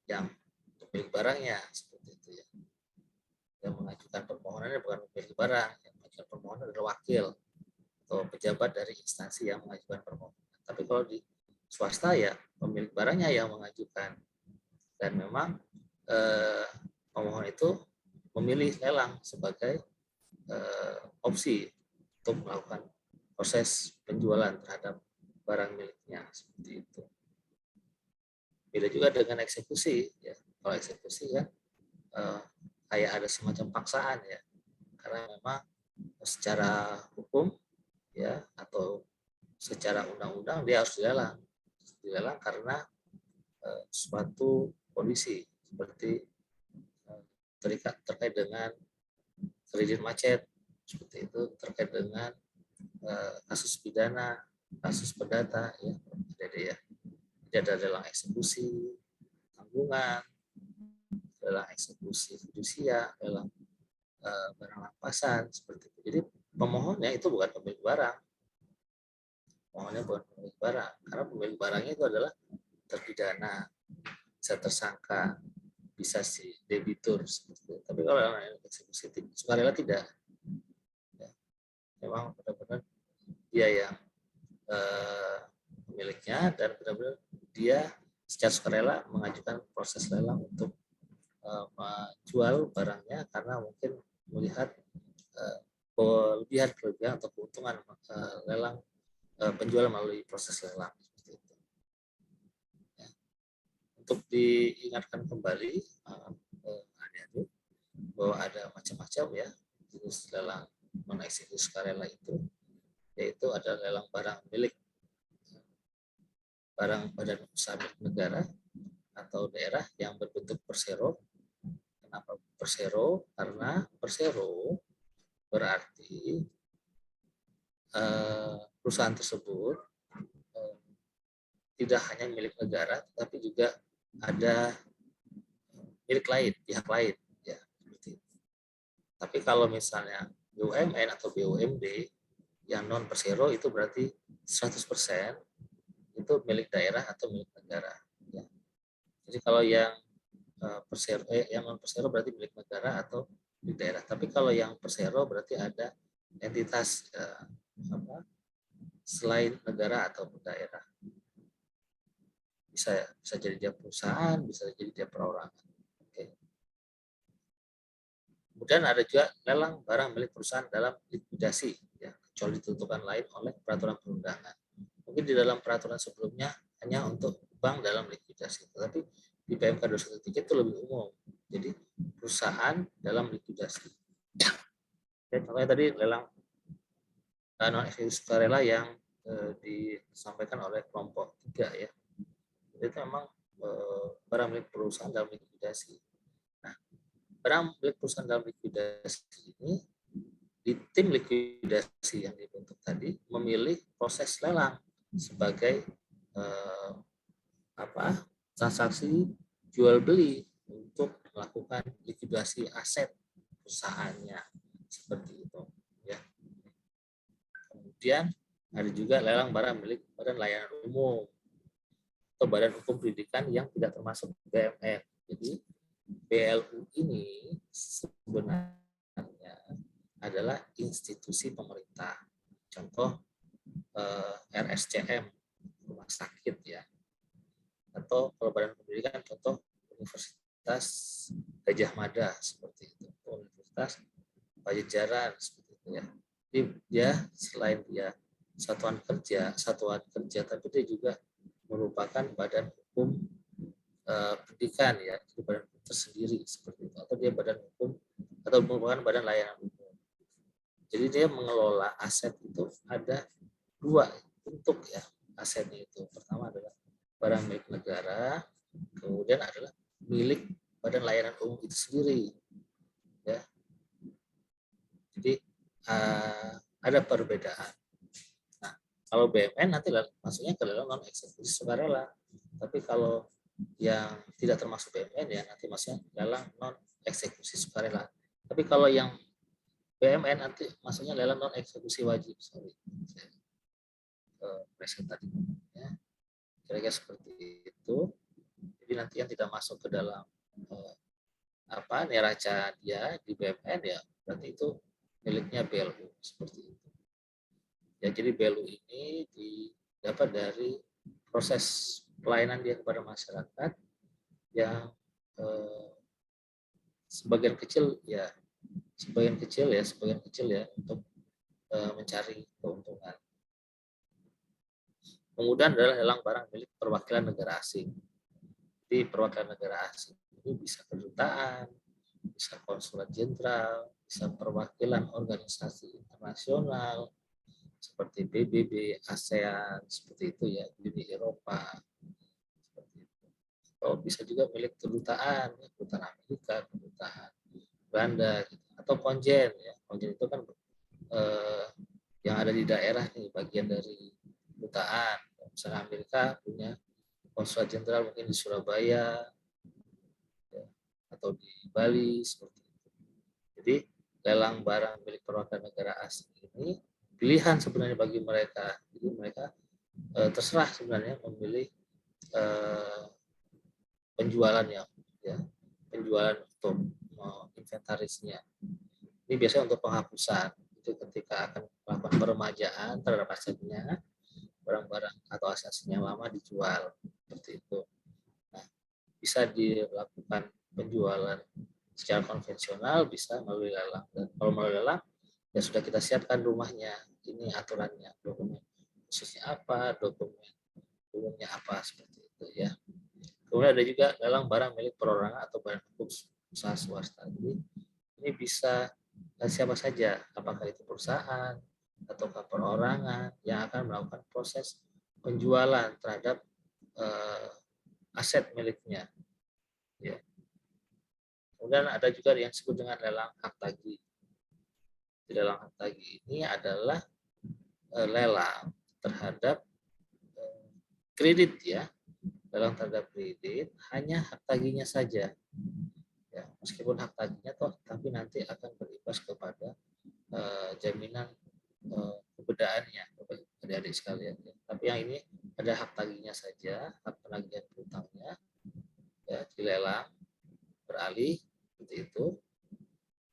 yang pemilik barangnya seperti itu ya. Yang mengajukan permohonannya bukan pemilik barang, yang mengajukan permohonan adalah wakil atau pejabat dari instansi yang mengajukan permohonan. Tapi kalau di swasta ya pemilik barangnya yang mengajukan, dan memang pemohon itu memilih lelang sebagai opsi untuk melakukan proses penjualan terhadap barang miliknya seperti itu. Beda juga dengan eksekusi ya. Kalau eksekusi kan kayak ada semacam paksaan ya, karena memang secara hukum ya atau secara undang-undang dia harus dilelang karena suatu kondisi seperti terkait dengan kredit macet seperti itu, terkait dengan kasus pidana, kasus perdata ya, ya. Jadi ada lelang eksekusi, tanggungan, lelang eksekusi fidusia, lelang barang rampasan seperti itu. Jadi pemohonnya itu bukan pemilik barang. Pemohonnya bukan pemilik barang, karena pemilik barangnya itu adalah terpidana, bisa tersangka, bisa si debitur seperti itu. Tapi kalau lelang eksekusi sukarela tidak. Ya. Memang benar-benar dia yang pemiliknya dan benar-benar dia secara sukarela mengajukan proses lelang untuk menjual barangnya karena mungkin melihat kelebihan atau keuntungan lelang penjual melalui proses lelang seperti itu. Ya. Untuk diingatkan kembali adik-adik bahwa ada macam-macam ya jenis lelang non eksekusi sukarela itu, yaitu ada lelang barang milik barang badan usaha milik negara atau daerah yang berbentuk persero. Kenapa persero? Karena persero berarti perusahaan tersebut tidak hanya milik negara, tapi juga ada milik lain, pihak lain. Ya, seperti itu. Tapi kalau misalnya BUMN atau BUMD yang non persero itu berarti 100% itu milik daerah atau milik negara. Ya. Jadi kalau yang yang non persero berarti milik negara atau milik daerah. Tapi kalau yang persero berarti ada entitas selain negara atau daerah. Bisa jadi dia perusahaan, bisa jadi dia perorangan. Oke. Kemudian ada juga lelang barang milik perusahaan dalam likuidasi, ya, kecuali ditentukan lain oleh peraturan perundangan. Mungkin di dalam peraturan sebelumnya hanya untuk bank dalam likuidasi, tetapi di PMK 213 itu lebih umum. Jadi perusahaan dalam likuidasi. Ya, contohnya tadi lelang non eksekusi sukarela yang disampaikan oleh kelompok 3 ya. Itu memang barang milik perusahaan dalam likuidasi. Nah, barang milik perusahaan dalam likuidasi ini di tim likuidasi yang dibentuk tadi memilih proses lelang sebagai transaksi jual beli untuk melakukan likuidasi aset perusahaannya seperti itu ya. Kemudian ada juga lelang barang milik badan layanan umum atau badan hukum pendidikan yang tidak termasuk BUMN. Jadi BLU ini sebenarnya adalah institusi pemerintah. Contoh RSCM, rumah sakit ya. Atau kalau badan pendidikan contoh Universitas Gajah Mada seperti itu. Universitas Pajajaran seperti itu ya. Jadi dia selain dia satuan kerja tapi dia juga merupakan badan hukum pendidikan ya, jadi badan hukum tersendiri seperti itu, atau dia badan hukum atau merupakan badan layanan umum. Jadi dia mengelola aset itu ada 2 bentuk ya asetnya itu. Pertama adalah barang milik negara, kemudian adalah milik badan layanan umum itu sendiri ya. Jadi ada perbedaan. Nah, kalau BUMN nanti maksudnya ke lelang non eksekusi sukarela. Tapi kalau yang tidak termasuk BUMN ya nanti maksudnya lelang non eksekusi sukarela. Tapi kalau yang BUMN nanti maksudnya lelang non eksekusi wajib. Present tadi ya. Kira-kira seperti itu. Jadi nanti yang tidak masuk ke dalam neraca dia di BUMN ya berarti itu miliknya BLU seperti itu. Ya, jadi BLU ini didapat dari proses pelayanan dia kepada masyarakat yang sebagian kecil ya untuk mencari keuntungan. Kemudian adalah lelang barang milik perwakilan negara asing. di perwakilan negara asing ini bisa kedutaan, bisa konsulat jenderal, bisa perwakilan organisasi internasional seperti PBB, ASEAN, seperti itu ya, Uni Eropa, seperti itu. Atau bisa juga milik kedutaan, ya, kedutaan Amerika, kedutaan Belanda, gitu. Atau konjen, ya, konjen itu kan yang ada di daerah nih, bagian dari kedutaan. Misalnya Amerika punya konsulat jenderal mungkin di Surabaya, ya, atau di Bali, seperti itu. Jadi lelang barang milik perwakilan negara asing ini pilihan sebenarnya bagi mereka. Jadi mereka terserah sebenarnya memilih penjualannya, ya, penjualan untuk inventarisnya. Ini biasanya untuk penghapusan. Itu ketika akan melakukan peremajaan terhadap asetnya, barang-barang atau aset yang lama dijual, seperti itu. Nah, bisa dilakukan penjualan secara konvensional, bisa melalui lelang. Dan kalau melalui lelang, ya sudah kita siapkan rumahnya, ini aturannya, dokumen khususnya apa, dokumen umumnya apa, seperti itu ya. Kemudian ada juga lelang barang milik perorangan atau badan hukum usaha swasta. Jadi ini bisa siapa saja, apakah itu perusahaan atau perorangan yang akan melakukan proses penjualan terhadap aset miliknya. Ya. Kemudian ada juga yang disebut dengan lelang hak tagih. Lelang hak tagih ini adalah lelang terhadap kredit, ya. Lelang terhadap kredit hanya hak tagihnya saja. Ya, meskipun hak tagihnya toh, tapi nanti akan berimbas kepada jaminan kebedaannya, adik-adik sekalian. Ya. Tapi yang ini ada hak tagihnya saja, hak penagihan hutangnya, ya, dilelang, beralih, seperti itu,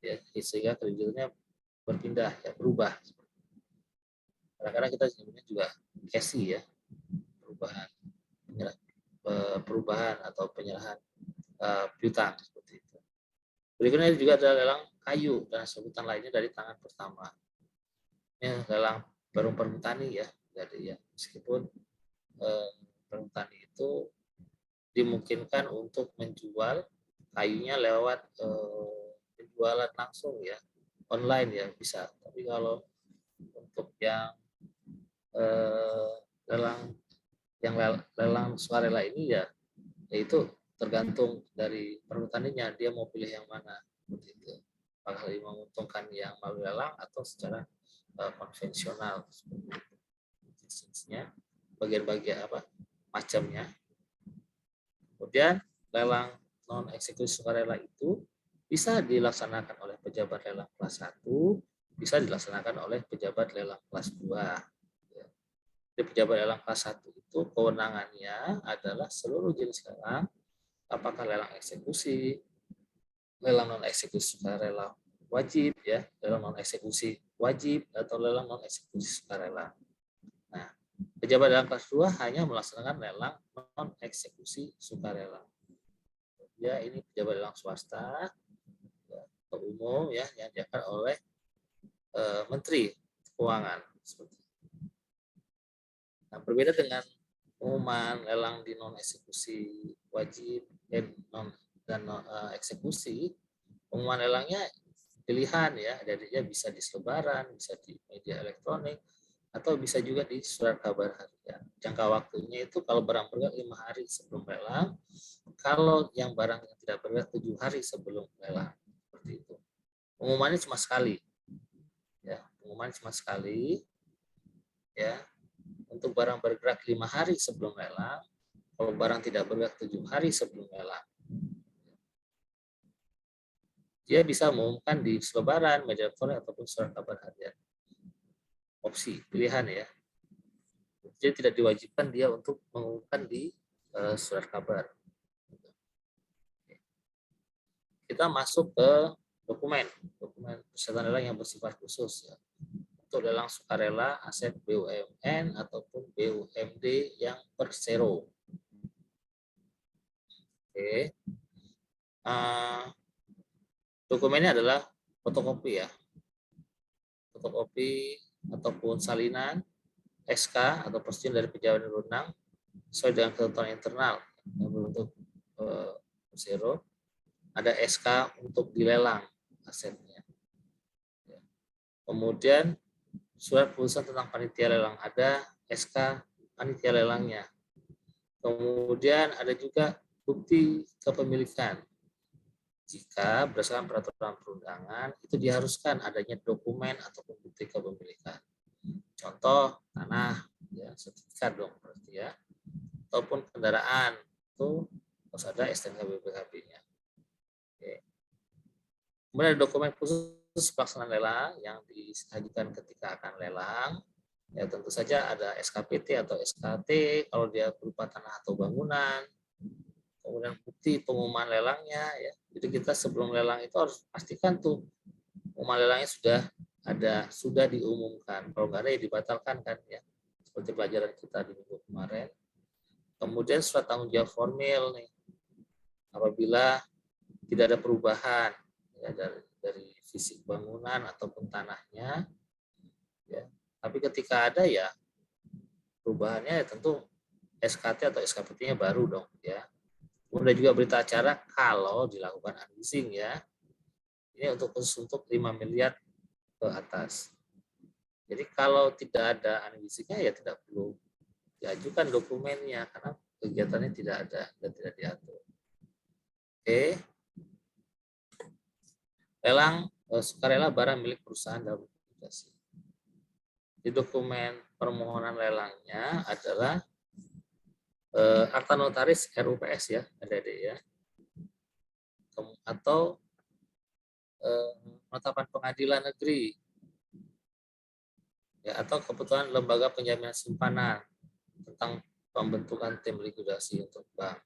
ya, sehingga krediturnya berpindah, ya, berubah. Kadang-kadang kita sebenarnya juga cashy, ya, perubahan atau penyerahan piutang, seperti itu. Berikutnya juga ada lelang kayu dan sebutan lainnya dari tangan pertama. Ini lelang barang perhutani, ya, jadi ya, meskipun perhutani itu dimungkinkan untuk menjual kayunya lewat penjualan langsung, ya, online, ya, bisa. Tapi kalau untuk yang lelang sukarela ini, ya, yaitu tergantung dari perhutaninya, dia mau pilih yang mana, seperti itu. Apakah menguntungkan yang melalui lelang atau secara konvensional, jenisnya, bagian-bagian apa macamnya. Kemudian lelang non eksekusi sukarela itu bisa dilaksanakan oleh pejabat lelang kelas 1, bisa dilaksanakan oleh pejabat lelang kelas 2. Di pejabat lelang kelas 1 itu kewenangannya adalah seluruh jenis lelang, apakah lelang eksekusi, lelang non eksekusi sukarela wajib, ya, lelang non eksekusi wajib atau lelang non eksekusi sukarela. Nah, pejabat lelang kelas 2 hanya melaksanakan lelang non eksekusi sukarela. Ya, ini pejabat lelang swasta, ya, atau umum, ya, yang diangkat oleh Menteri Keuangan, seperti itu. Nah, berbeda dengan pengumuman lelang di non eksekusi wajib dan eksekusi, pengumuman lelangnya pilihan, ya, jadinya bisa di selebaran, bisa di media elektronik, atau bisa juga di surat kabar harian. Jangka waktunya itu kalau barang bergerak 5 hari sebelum lelang, kalau yang barang yang tidak bergerak 7 hari sebelum lelang, seperti itu. Pengumumannya cuma sekali, ya, pengumuman cuma sekali, ya. Untuk barang bergerak 5 hari sebelum lelang, kalau barang tidak bergerak 7 hari sebelum lelang, dia bisa mengumumkan di selebaran, media elektronik, ataupun surat kabar harian. Opsi, pilihan, ya. Jadi tidak diwajibkan dia untuk mengumumkan di surat kabar. Kita masuk ke dokumen persyaratan lelang yang bersifat khusus, ya. Untuk lelang sukarela aset BUMN ataupun BUMD yang bersero. Oke. Dokumennya adalah fotokopi, ya. Fotokopi ataupun salinan SK atau persetujuan dari pejabat berwenang sesuai dengan ketentuan internal yang berbentuk persero, ada SK untuk dilelang asetnya. Kemudian surat keputusan tentang panitia lelang, ada SK panitia lelangnya. Kemudian ada juga bukti kepemilikan. Jika berdasarkan peraturan perundangan itu diharuskan adanya dokumen ataupun bukti kepemilikan. Contoh tanah, ya sertifikat dong berarti ya, ataupun kendaraan itu harus ada STNK BPKB-nya. Oke. Kemudian ada dokumen khusus pelaksanaan lelang yang disajikan ketika akan lelang. Ya tentu saja ada SKPT atau SKT kalau dia berupa tanah atau bangunan. Kemudian bukti pengumuman lelangnya ya. Jadi kita sebelum lelang itu harus pastikan tuh pengumuman lelangnya sudah diumumkan. Kalau nggak ada ya dibatalkan kan ya. Seperti pelajaran kita di minggu kemarin. Kemudian surat tanggung jawab formil nih. Apabila tidak ada perubahan ya, dari fisik bangunan ataupun tanahnya ya. Tapi ketika ada ya perubahannya ya tentu SKT atau SKPT-nya baru dong ya. Kemudian juga berita acara kalau dilakukan unleasing ya. Ini khusus untuk 5 miliar ke atas. Jadi kalau tidak ada unleasing-nya ya tidak perlu diajukan dokumennya karena kegiatannya tidak ada dan tidak diatur. Oke. Lelang sukarela barang milik perusahaan dalam likuidasi. Di dokumen permohonan lelangnya adalah akta notaris RUPS ya, adik-adik ya, atau penetapan pengadilan negeri, ya, atau keputusan lembaga penjaminan simpanan tentang pembentukan tim likuidasi untuk bank.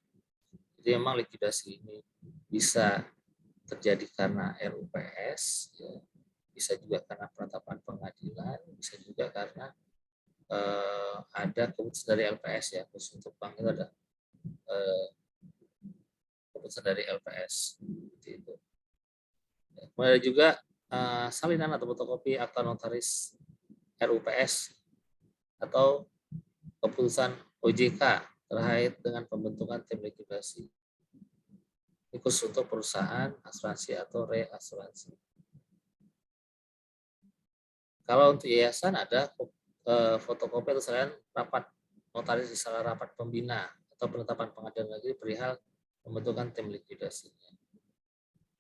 Jadi memang likuidasi ini bisa terjadi karena RUPS, ya, bisa juga karena penetapan pengadilan, bisa juga karena ada keputusan dari LPS ya, khusus untuk bank itu ada keputusan dari LPS seperti itu. Kemudian ada juga salinan atau fotokopi akta notaris RUPS atau keputusan OJK terkait dengan pembentukan tim likuidasi. Ini khusus untuk perusahaan asuransi atau reasuransi. Kalau untuk yayasan ada fotokopi atau salinan rapat notaris di salah rapat pembina atau penetapan pengadilan negeri perihal pembentukan tim likuidasinya.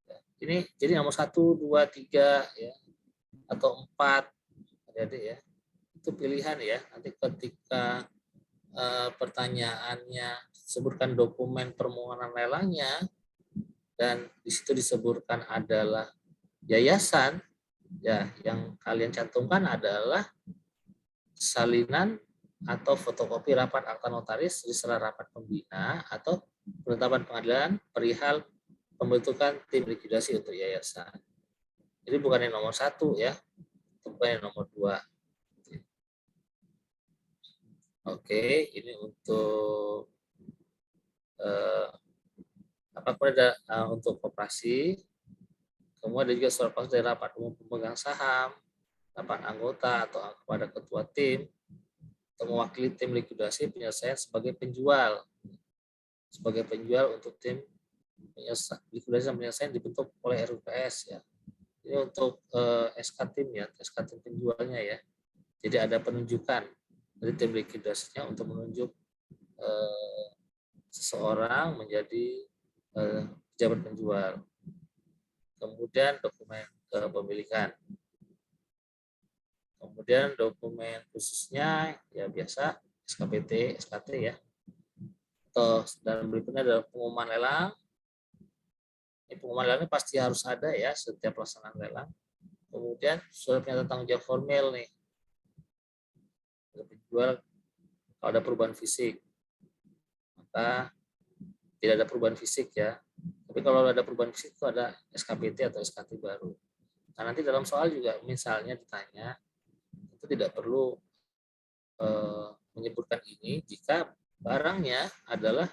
Ya, ini jadi nomor 1, 2, 3 ya atau 4 adik-adik ya. Itu pilihan ya. Nanti ketika pertanyaannya sebutkan dokumen permohonan lelangnya dan di situ disebutkan adalah yayasan ya, yang kalian cantumkan adalah salinan atau fotokopi rapat akta notaris di salah rapat pembina atau penetapan pengadilan perihal pembentukan tim likuidasi untuk yayasan. Jadi bukan yang nomor 1 ya, bukan yang nomor 2. Oke, ini untuk untuk koperasi. Kemudian ada juga surat palsu dari rapat umum pemegang saham, rapat anggota atau kepada ketua tim atau mewakili tim likuidasi penyelesaian sebagai penjual untuk tim likuidasi dan penyelesaian dibentuk oleh RUPS ya. Ini untuk SK tim ya, SK tim penjualnya ya. Jadi ada penunjukan dari tim likuidasinya untuk menunjuk seseorang menjadi pejabat penjual. Kemudian dokumen kepemilikan. Kemudian dokumen khususnya ya biasa SKPT, SKT ya. Atau dan berikutnya adalah pengumuman lelang. Ini pengumuman lelang ini pasti harus ada ya setiap pelaksanaan lelang. Kemudian surat pernyataan tanggung jawab formil nih. Penjual kalau ada perubahan fisik, maka tidak ada perubahan fisik ya. Tapi kalau ada perubahan fisik itu ada SKPT atau SKT baru. Nah nanti dalam soal juga misalnya ditanya, itu tidak perlu menyebutkan ini jika barangnya adalah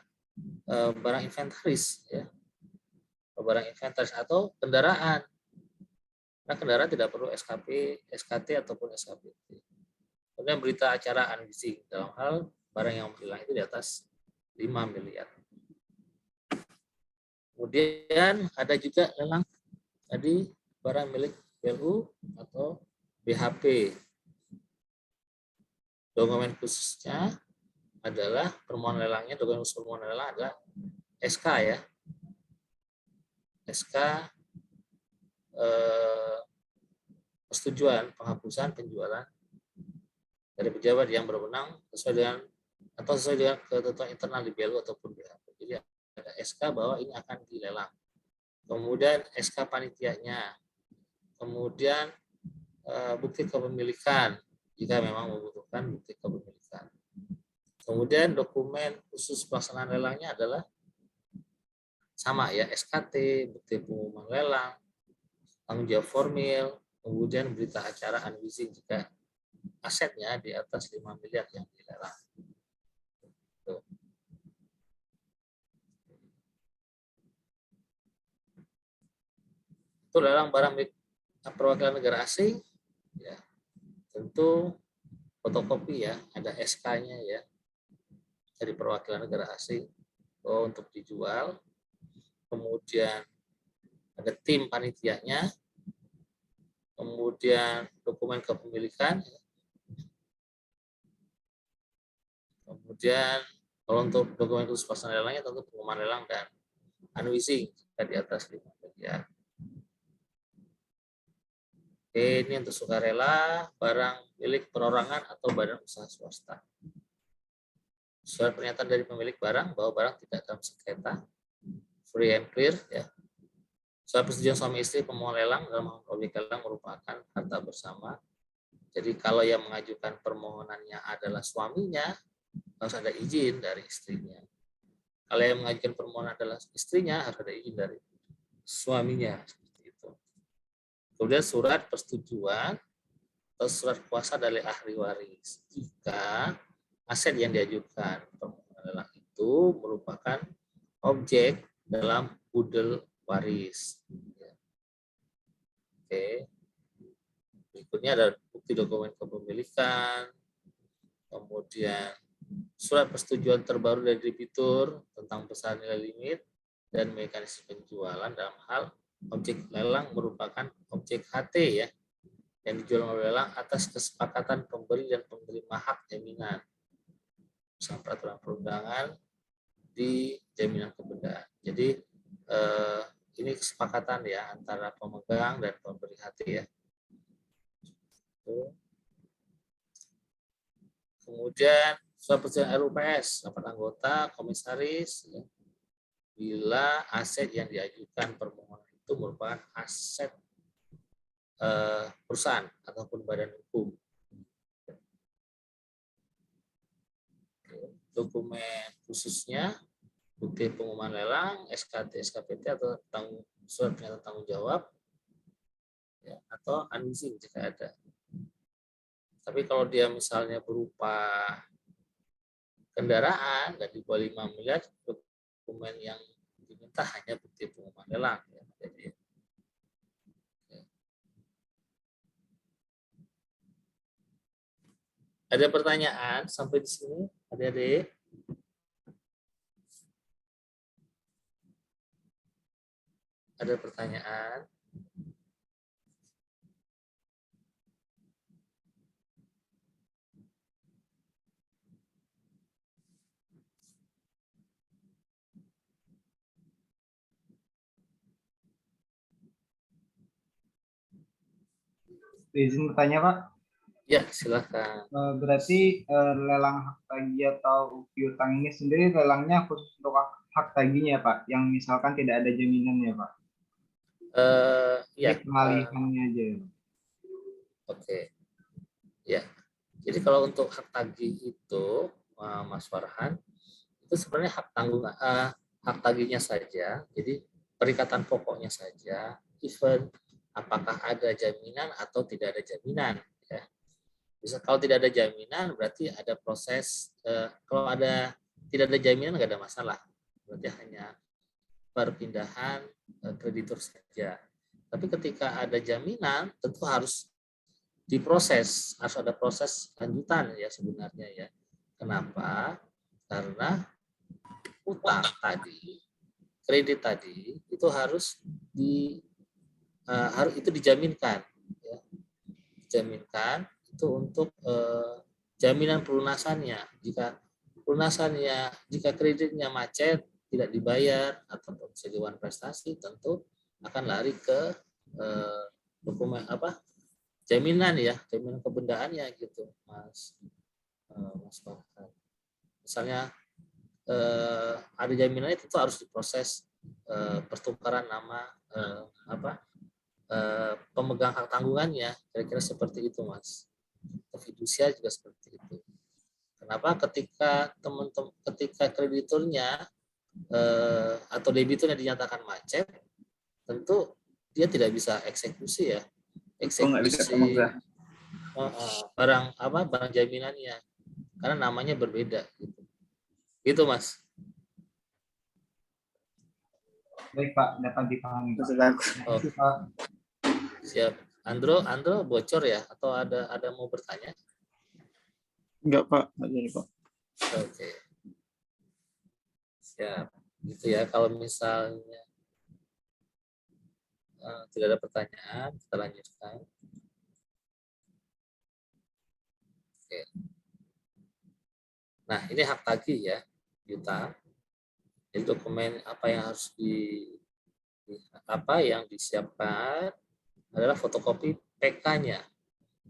barang inventaris ya, barang inventaris atau kendaraan. Nah kendaraan tidak perlu SKP, SKT ataupun SKPT. Kemudian berita acara unleasing dalam hal barang yang hilang itu di atas 5 miliar. Kemudian ada juga lelang tadi barang milik BLU atau BHP. Dokumen khususnya adalah permohonan lelangnya, dokumen khusus permohonan lelang adalah SK ya. SK persetujuan penghapusan penjualan dari pejabat yang berwenang sesuai dengan ketentuan internal di BLU ataupun BHP. Jadi ada SK bahwa ini akan dilelang. Kemudian SK panitianya. Kemudian bukti kepemilikan jika memang membutuhkan bukti kepemilikan. Kemudian dokumen khusus pelaksanaan lelangnya adalah sama ya, SKT, bukti pengumuman lelang, tanggung jawab formil, kemudian berita acara unleasing jika asetnya di atas 5 miliar yang dilelang. Itu lelang barang milik perwakilan negara asing, ya, tentu fotokopi ya, ada SK-nya ya dari perwakilan negara asing untuk dijual. Kemudian ada tim panitianya, kemudian dokumen kepemilikan, kemudian kalau untuk dokumen khusus pelaksanaan lelangnya tentu pengumuman lelang dan unleasing jika di atas 5 miliar. Oke, ini untuk sukarela barang milik perorangan atau badan usaha swasta. Surat pernyataan dari pemilik barang bahwa barang tidak dalam sengketa, free and clear ya. Surat persetujuan suami istri pemohon lelang dalam objek lelang merupakan harta bersama. Jadi kalau yang mengajukan permohonannya adalah suaminya, harus ada izin dari istrinya. Kalau yang mengajukan permohonan adalah istrinya, harus ada izin dari suaminya. Kemudian surat persetujuan atau surat kuasa dari ahli waris jika aset yang diajukan permohonan lelang itu merupakan objek dalam budel waris. Oke. Berikutnya ada bukti dokumen kepemilikan, kemudian surat persetujuan terbaru dari debitur tentang besaran nilai limit dan mekanisme penjualan dalam hal objek lelang merupakan objek HT ya yang dijual melalui lelang atas kesepakatan pemberi dan penerima hak jaminan bersama peraturan perundangan di jaminan kebenaran. Jadi ini kesepakatan ya antara pemegang dan pemberi HT ya. Kemudian surat persetujuan RUPS, rapat anggota, komisaris ya, bila aset yang diajukan permohonan itu merupakan aset perusahaan ataupun badan hukum. Dokumen khususnya bukti pengumuman lelang, SKT, SKPT atau surat pernyataan tanggung jawab ya, atau unleasing jika ada. Tapi kalau dia misalnya berupa kendaraan dan di bawah 5 miliar, dokumen yang diminta hanya bukti pengumuman lelang ya. Jadi, ada pertanyaan sampai di sini, adik-adik? Ada pertanyaan? Izin bertanya, Pak. Ya, silakan. Berarti lelang hak tagih atau piutang ini sendiri lelangnya khusus untuk hak tagihnya, Pak, yang misalkan tidak ada jaminannya, Pak. Ya. Pengalihannya aja. Oke. Ya. Jadi kalau untuk hak tagih itu, Mas Farhan, itu sebenarnya hak tagihnya saja. Jadi perikatan pokoknya saja, even apakah ada jaminan atau tidak ada jaminan ya. Bisa kalau tidak ada jaminan berarti ada proses, kalau tidak ada jaminan nggak ada masalah, berarti hanya perpindahan kreditur saja. Tapi ketika ada jaminan tentu harus diproses, harus ada proses lanjutan ya sebenarnya ya. Kenapa? Karena utang tadi kredit tadi itu harus itu dijaminkan, ya. Dijaminkan itu untuk jaminan pelunasannya. Jika kreditnya macet, tidak dibayar atau bisa dewan prestasi, tentu akan lari ke dokumen jaminan kebendaannya gitu, Mas Farhan. Misalnya ada jaminannya, tentu harus diproses pertukaran nama pemegang hak tanggungannya, kira-kira seperti itu, Mas. Fidusia juga seperti itu. Kenapa? Ketika krediturnya atau debiturnya dinyatakan macet, tentu dia tidak bisa eksekusi ya. Eksekusi barang jaminannya, karena namanya berbeda gitu. Gitu, Mas. Baik, Pak, dapat dipahami. Oh, siap. Andro bocor ya, atau ada mau bertanya? Enggak, Pak. Enggak jadi, Pak. Oke. Siap. Gitu ya, kalau misalnya tidak ada pertanyaan, kita lanjutkan. Oke. Nah, ini hak tagih ya, piutang. Jadi dokumen apa yang harus yang disiapkan adalah fotokopi PK-nya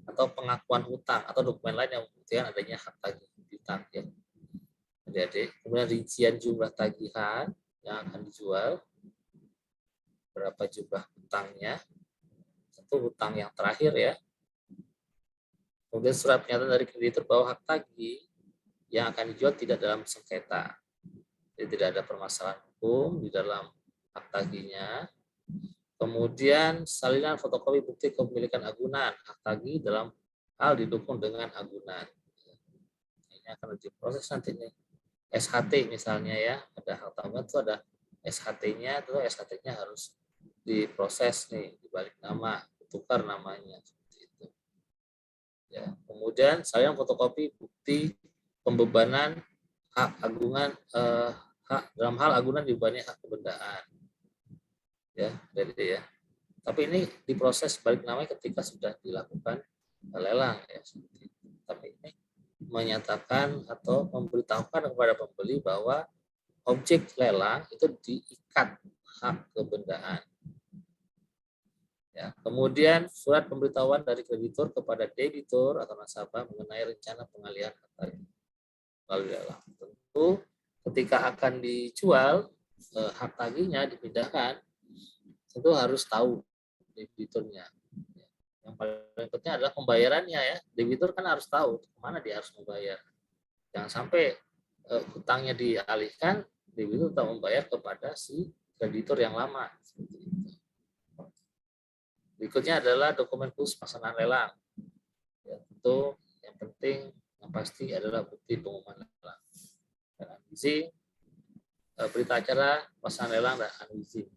atau pengakuan hutang atau dokumen lain yang membuktikan adanya hak tagih piutang ya. Jadi, kemudian rincian jumlah tagihan yang akan dijual, berapa jumlah hutangnya, tentu hutang yang terakhir ya. Kemudian surat pernyataan dari kreditur bahwa hak tagih yang akan dijual tidak dalam sengketa. Jadi tidak ada permasalahan hukum di dalam hak tagihnya. Kemudian salinan fotokopi bukti kepemilikan agunan hak tagih dalam hal didukung dengan agunan. Ini akan diproses nanti nih. SHT misalnya ya, ada hak tanggungan itu ada SHT-nya, itu SHT-nya harus diproses nih, dibalik nama, tukar namanya seperti itu. Ya, kemudian salinan fotokopi bukti pembebanan hak agungan dalam hal agunan dibebani hak kebendaan. Ya, jadi ya. Tapi ini diproses balik namanya ketika sudah dilakukan lelang ya. Tapi ini menyatakan atau memberitahukan kepada pembeli bahwa objek lelang itu diikat hak kebendaan. Ya, kemudian surat pemberitahuan dari kreditur kepada debitur atau nasabah mengenai rencana pengalihan hak tagih melalui lelang. Tentu ketika akan dijual hak tagihnya dipindahkan, tentu harus tahu debiturnya. Yang paling penting adalah pembayarannya ya. Debitur kan harus tahu kemana dia harus membayar. Jangan sampai hutangnya dialihkan, debitur tak membayar kepada si kreditur yang lama. Berikutnya adalah dokumen khusus pelaksanaan lelang. Ya, tentu yang penting, yang pasti adalah bukti pengumuman lelang. Dan unwizing, berita acara pelaksanaan lelang dan unwizing.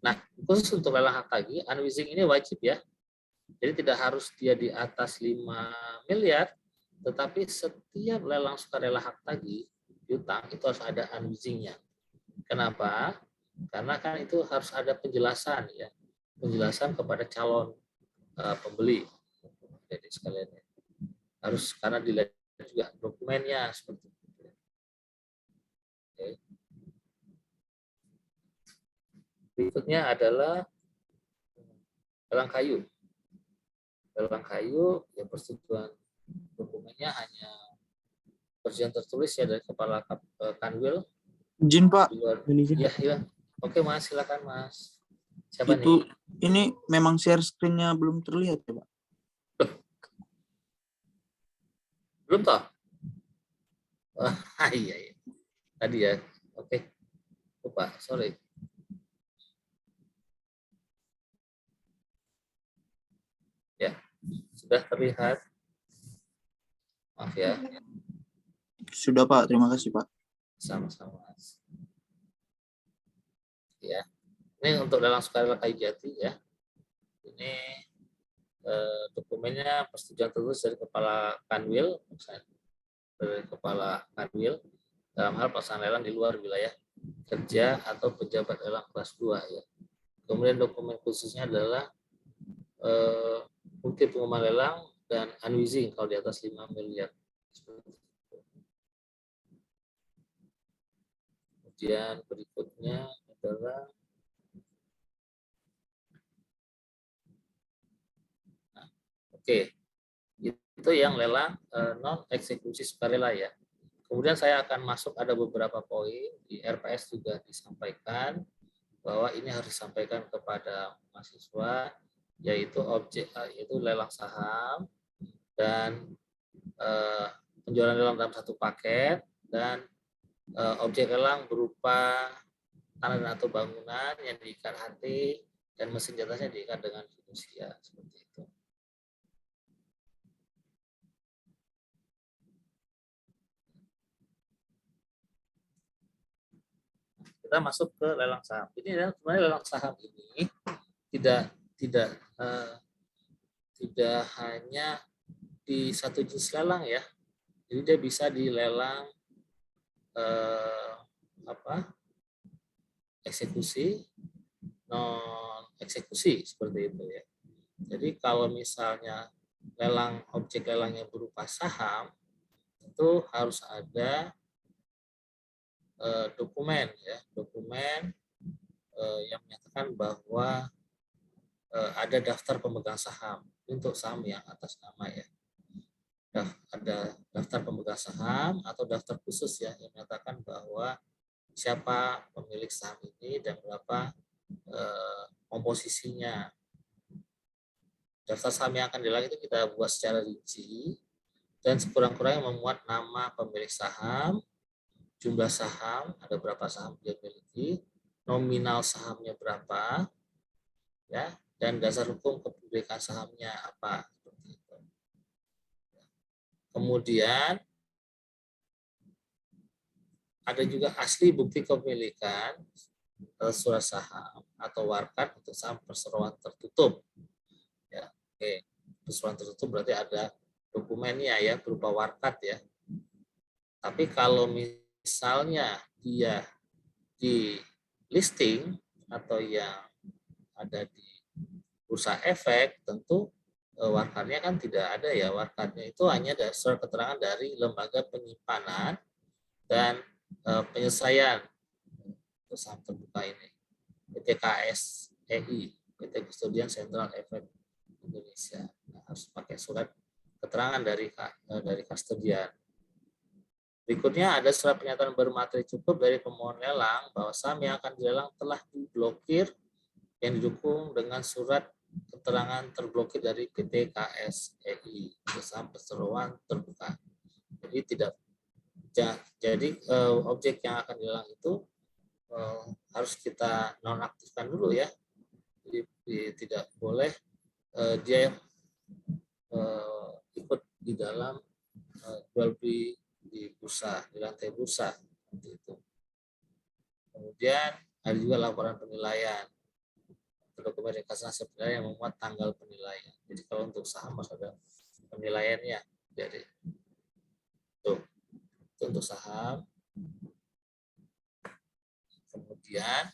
Nah, khusus untuk lelang hak tagih, unwizing ini wajib ya. Jadi tidak harus dia di atas 5 miliar, tetapi setiap lelang sukarela hak tagih piutang itu harus ada unwizing-nya. Kenapa? Karena kan itu harus ada penjelasan ya. Penjelasan kepada calon pembeli. Jadi sekalian ya. Harus karena dilihat juga dokumennya seperti itu. Oke. Berikutnya adalah lelang kayu. Lelang kayu yang persetujuan dokumennya hanya persetujuan tertulis ya dari kepala Kanwil. Izin Pak. Iya. Oke Mas, silakan Mas. Siapa itu nih? Ini memang share screen-nya belum terlihat ya Pak? Belum toh? Iya. Tadi ya. Oke. Lupa, sorry. Ya, sudah terlihat. Maaf ya. Sudah Pak, terima kasih Pak. Sama-sama. Ya, ini untuk lelang sukarela kayu jati ya. Ini dokumennya persetujuan tertulis dari kepala Kanwil, dalam hal pelaksanaan lelang di luar wilayah kerja atau pejabat lelang kelas 2 ya. Kemudian dokumen khususnya adalah bukti pengumuman lelang dan unwizing kalau di atas 5 miliar. Kemudian berikutnya adalah itu yang lelang non eksekusi sukarela ya. Kemudian saya akan masuk ada beberapa poin di RPS juga disampaikan bahwa ini harus disampaikan kepada mahasiswa, yaitu yaitu lelang saham dan penjualan lelang dalam satu paket dan objek lelang berupa tanah atau bangunan yang diikat hati dan mesin di atasnya diikat dengan fidusia seperti itu. Kita masuk ke lelang saham. Ini sebenarnya lelang saham ini tidak hanya di satu jenis lelang ya. Jadi dia bisa dilelang eksekusi, non eksekusi seperti itu ya. Jadi kalau misalnya lelang objek lelang yang berupa saham itu harus ada dokumen ya, dokumen yang menyatakan bahwa ada daftar pemegang saham untuk saham yang atas nama ya. Ada daftar pemegang saham atau daftar khusus ya yang menyatakan bahwa siapa pemilik saham ini dan berapa komposisinya. Daftar saham yang akan dilelang itu kita buat secara rinci dan sekurang-kurangnya memuat nama pemilik saham, jumlah saham, ada berapa saham dia miliki, nominal sahamnya berapa, ya, dan dasar hukum kepemilikan sahamnya apa. Kemudian ada juga asli bukti kepemilikan surat saham atau warkat untuk saham perseroan tertutup. Ya, oke, perseroan tertutup berarti ada dokumennya ya berupa warkat ya. Tapi kalau misalnya dia di listing atau yang ada di bursa efek, tentu warkatnya kan tidak ada ya. Warkatnya itu hanya dasar keterangan dari lembaga penyimpanan dan penyelesaian saham terbuka ini, PT KSEI, PT Kustodian Sentral Efek Indonesia. Nah, harus pakai surat keterangan dari kustodian. Berikutnya ada surat pernyataan bermateri cukup dari pemohon lelang bahwa saham yang akan dilelang telah diblokir yang didukung dengan surat keterangan terblokir dari PT KSEI untuk saham perseroan terbuka. Jadi objek yang akan dilelang itu harus kita nonaktifkan dulu ya. Jadi tidak boleh dia ikut di dalam jual beli di bursa, di lantai bursa seperti itu. Kemudian ada juga laporan penilaian. Dokumen ringkasan hasil penilaian yang memuat tanggal penilaian. Jadi kalau untuk saham harus ada penilaiannya. Jadi itu untuk saham. Kemudian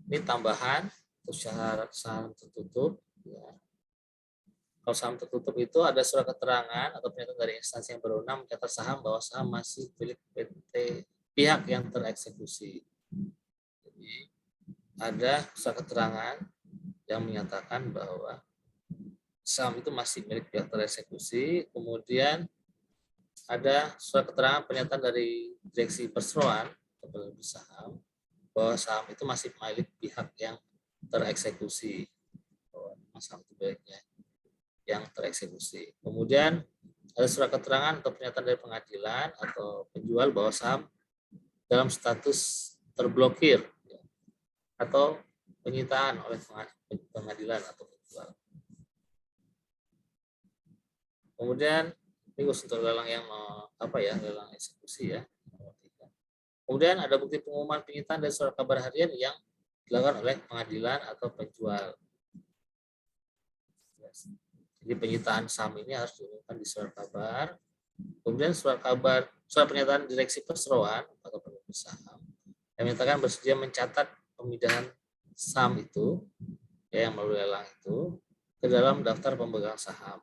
ini tambahan untuk syarat saham tertutup. Ya. Kalau saham tertutup itu ada surat keterangan atau pernyataan dari instansi yang berwenang mencatat saham bahwa saham masih milik PT pihak yang tereksekusi. Jadi ada surat keterangan yang menyatakan bahwa saham itu masih milik pihak tereksekusi. Kemudian ada surat keterangan pernyataan dari direksi perseroan atau pemilik saham bahwa saham itu masih milik pihak yang tereksekusi. Bahwa saham itu miliknya yang tereksekusi. Kemudian ada surat keterangan atau pernyataan dari pengadilan atau penjual bahwa saham dalam status terblokir atau penyitaan oleh pengadilan atau penjual. Kemudian ini untuk lelang yang lelang eksekusi ya. Kemudian ada bukti pengumuman penyitaan dari surat kabar harian yang dilakukan oleh pengadilan atau penjual. Jadi penyitaan saham ini harus diumumkan di surat kabar. Kemudian surat pernyataan direksi perseroan atau pemilik saham yang menyatakan bersedia mencatat pemindahan saham itu, ya, yang melalui lelang itu ke dalam daftar pemegang saham.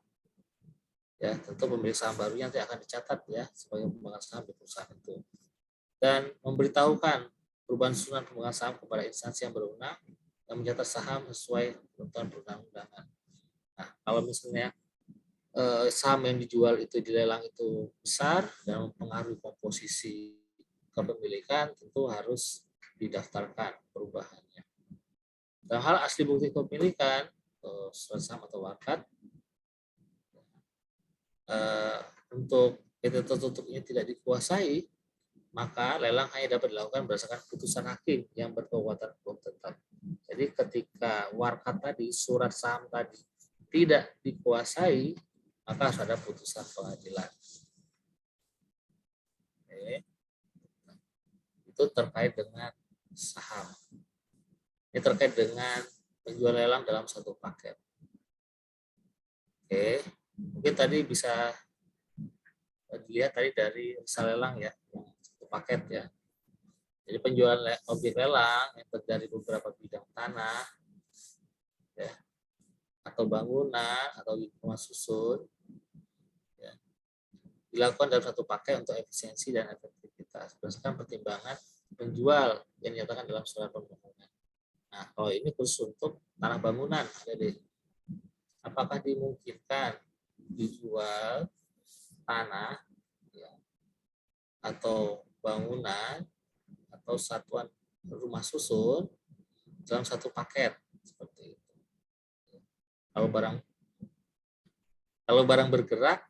Ya, tentu pemilik saham barunya nanti akan dicatat ya sebagai pemegang saham di perusahaan itu, dan memberitahukan perubahan susunan pemegang saham kepada instansi yang berwenang yang mencatat saham sesuai ketentuan perundang-undangan. Nah, kalau misalnya saham yang dijual itu di lelang itu besar dan mempengaruhi komposisi kepemilikan, tentu harus didaftarkan perubahannya. Dalam hal asli bukti kepemilikan, surat saham atau wakat, untuk PT tertutup ini tidak dikuasai, maka lelang hanya dapat dilakukan berdasarkan putusan hakim yang berkekuatan hukum tetap. Jadi ketika wakat tadi, surat saham tadi tidak dikuasai, maka harus ada putusan pengadilan. Oke. Itu terkait dengan saham. Ini terkait dengan penjual lelang dalam satu paket. Oke. Mungkin tadi bisa dilihat tadi dari risal lelang ya, yang satu paket ya. Jadi penjualan objek lelang yang terdiri dari beberapa bidang tanah, ya, atau bangunan atau rumah susun, ya, dilakukan dalam satu paket untuk efisiensi dan efektivitas berdasarkan pertimbangan penjual yang dinyatakan dalam surat permohonan. Nah, kalau ini khusus untuk tanah bangunan, apakah dimungkinkan dijual tanah, ya, atau bangunan atau satuan rumah susun dalam satu paket seperti itu. Kalau barang bergerak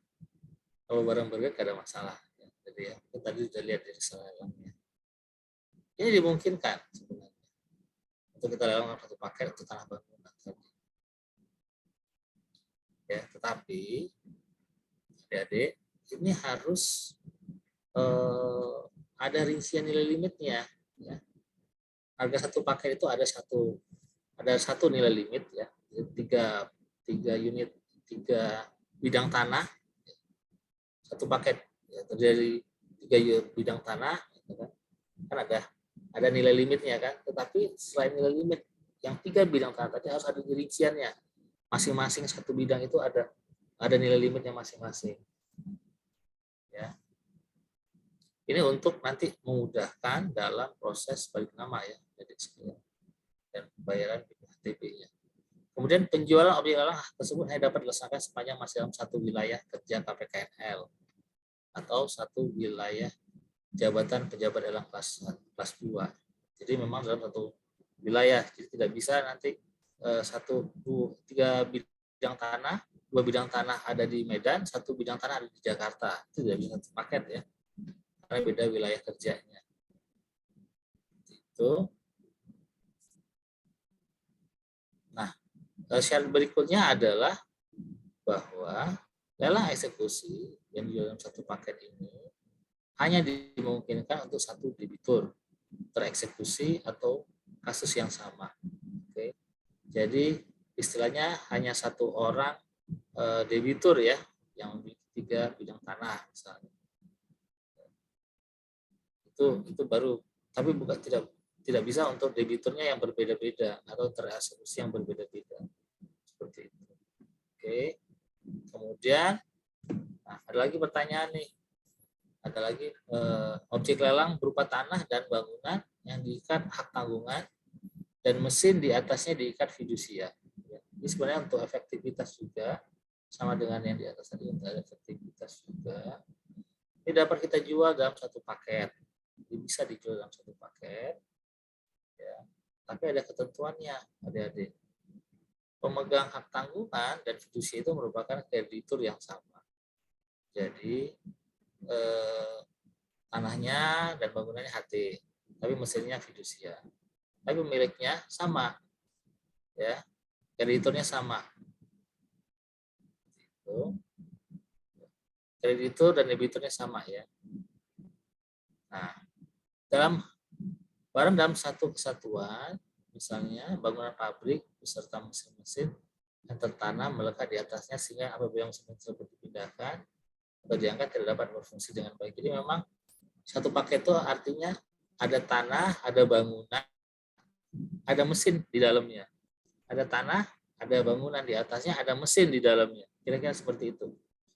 tidak ada masalah. Ya. Jadi ya, kita tadi sudah lihat dari selelangnya. Ini dimungkinkan sebenarnya untuk kita lelang satu paket untuk tanah bangunan tadi. Ya, tetapi adik-adik ini harus ada rincian nilai limitnya. Ya. Harga satu paket itu ada satu nilai limit ya, tiga unit, 3 bidang tanah, satu paket ya, dari 3 bidang tanah, kan ada nilai limitnya kan. Tetapi selain nilai limit yang 3 bidang tanah tadi harus ada rinciannya. Masing-masing satu bidang itu ada nilai limitnya masing-masing. Ya. Ini untuk nanti memudahkan dalam proses balik nama ya, jadi dan pembayaran BPHTB-nya. Kemudian penjualan objek lelang tersebut hanya dapat dilaksanakan sepanjang masih dalam satu wilayah kerja KPKNL atau satu wilayah jabatan pejabat lelang kelas 2. Jadi memang dalam satu wilayah, jadi tidak bisa nanti 3 bidang tanah, 2 bidang tanah ada di Medan, 1 bidang tanah ada di Jakarta. Itu tidak bisa satu paket ya, karena beda wilayah kerjanya. Itu. Nah, syarat berikutnya adalah bahwa lelang eksekusi yang dijual dalam satu paket ini hanya dimungkinkan untuk satu debitur tereksekusi atau kasus yang sama. Oke. Jadi istilahnya hanya satu orang debitur ya yang memiliki 3 bidang tanah misalnya. Itu baru, tapi bukan tidak bisa untuk debiturnya yang berbeda-beda atau tereksekusi yang berbeda-beda seperti itu. Oke. Kemudian ada lagi pertanyaan nih. Ada lagi objek lelang berupa tanah dan bangunan yang diikat hak tanggungan dan mesin di atasnya diikat fidusia. Ini sebenarnya untuk efektivitas juga sama dengan yang di atas tadi, untuk efektivitas juga. Ini dapat kita jual dalam satu paket. Ini bisa dijual dalam satu paket. Ya. Tapi ada ketentuannya, adik-adik. Pemegang hak tanggungan dan fidusia itu merupakan kreditur yang sama. Jadi tanahnya dan bangunannya HT, tapi mesinnya fidusia. Tapi pemiliknya sama, ya, krediturnya sama. Itu. Kreditur dan debiturnya sama ya. Nah, barang dalam satu kesatuan, misalnya bangunan pabrik beserta mesin-mesin yang tertanam melekat di atasnya sehingga apabila mesin tersebut dipindahkan atau diangkat tidak dapat berfungsi dengan baik. Jadi memang satu paket itu artinya ada tanah, ada bangunan, ada mesin di dalamnya. Ada tanah, ada bangunan di atasnya, ada mesin di dalamnya. Kira-kira seperti itu.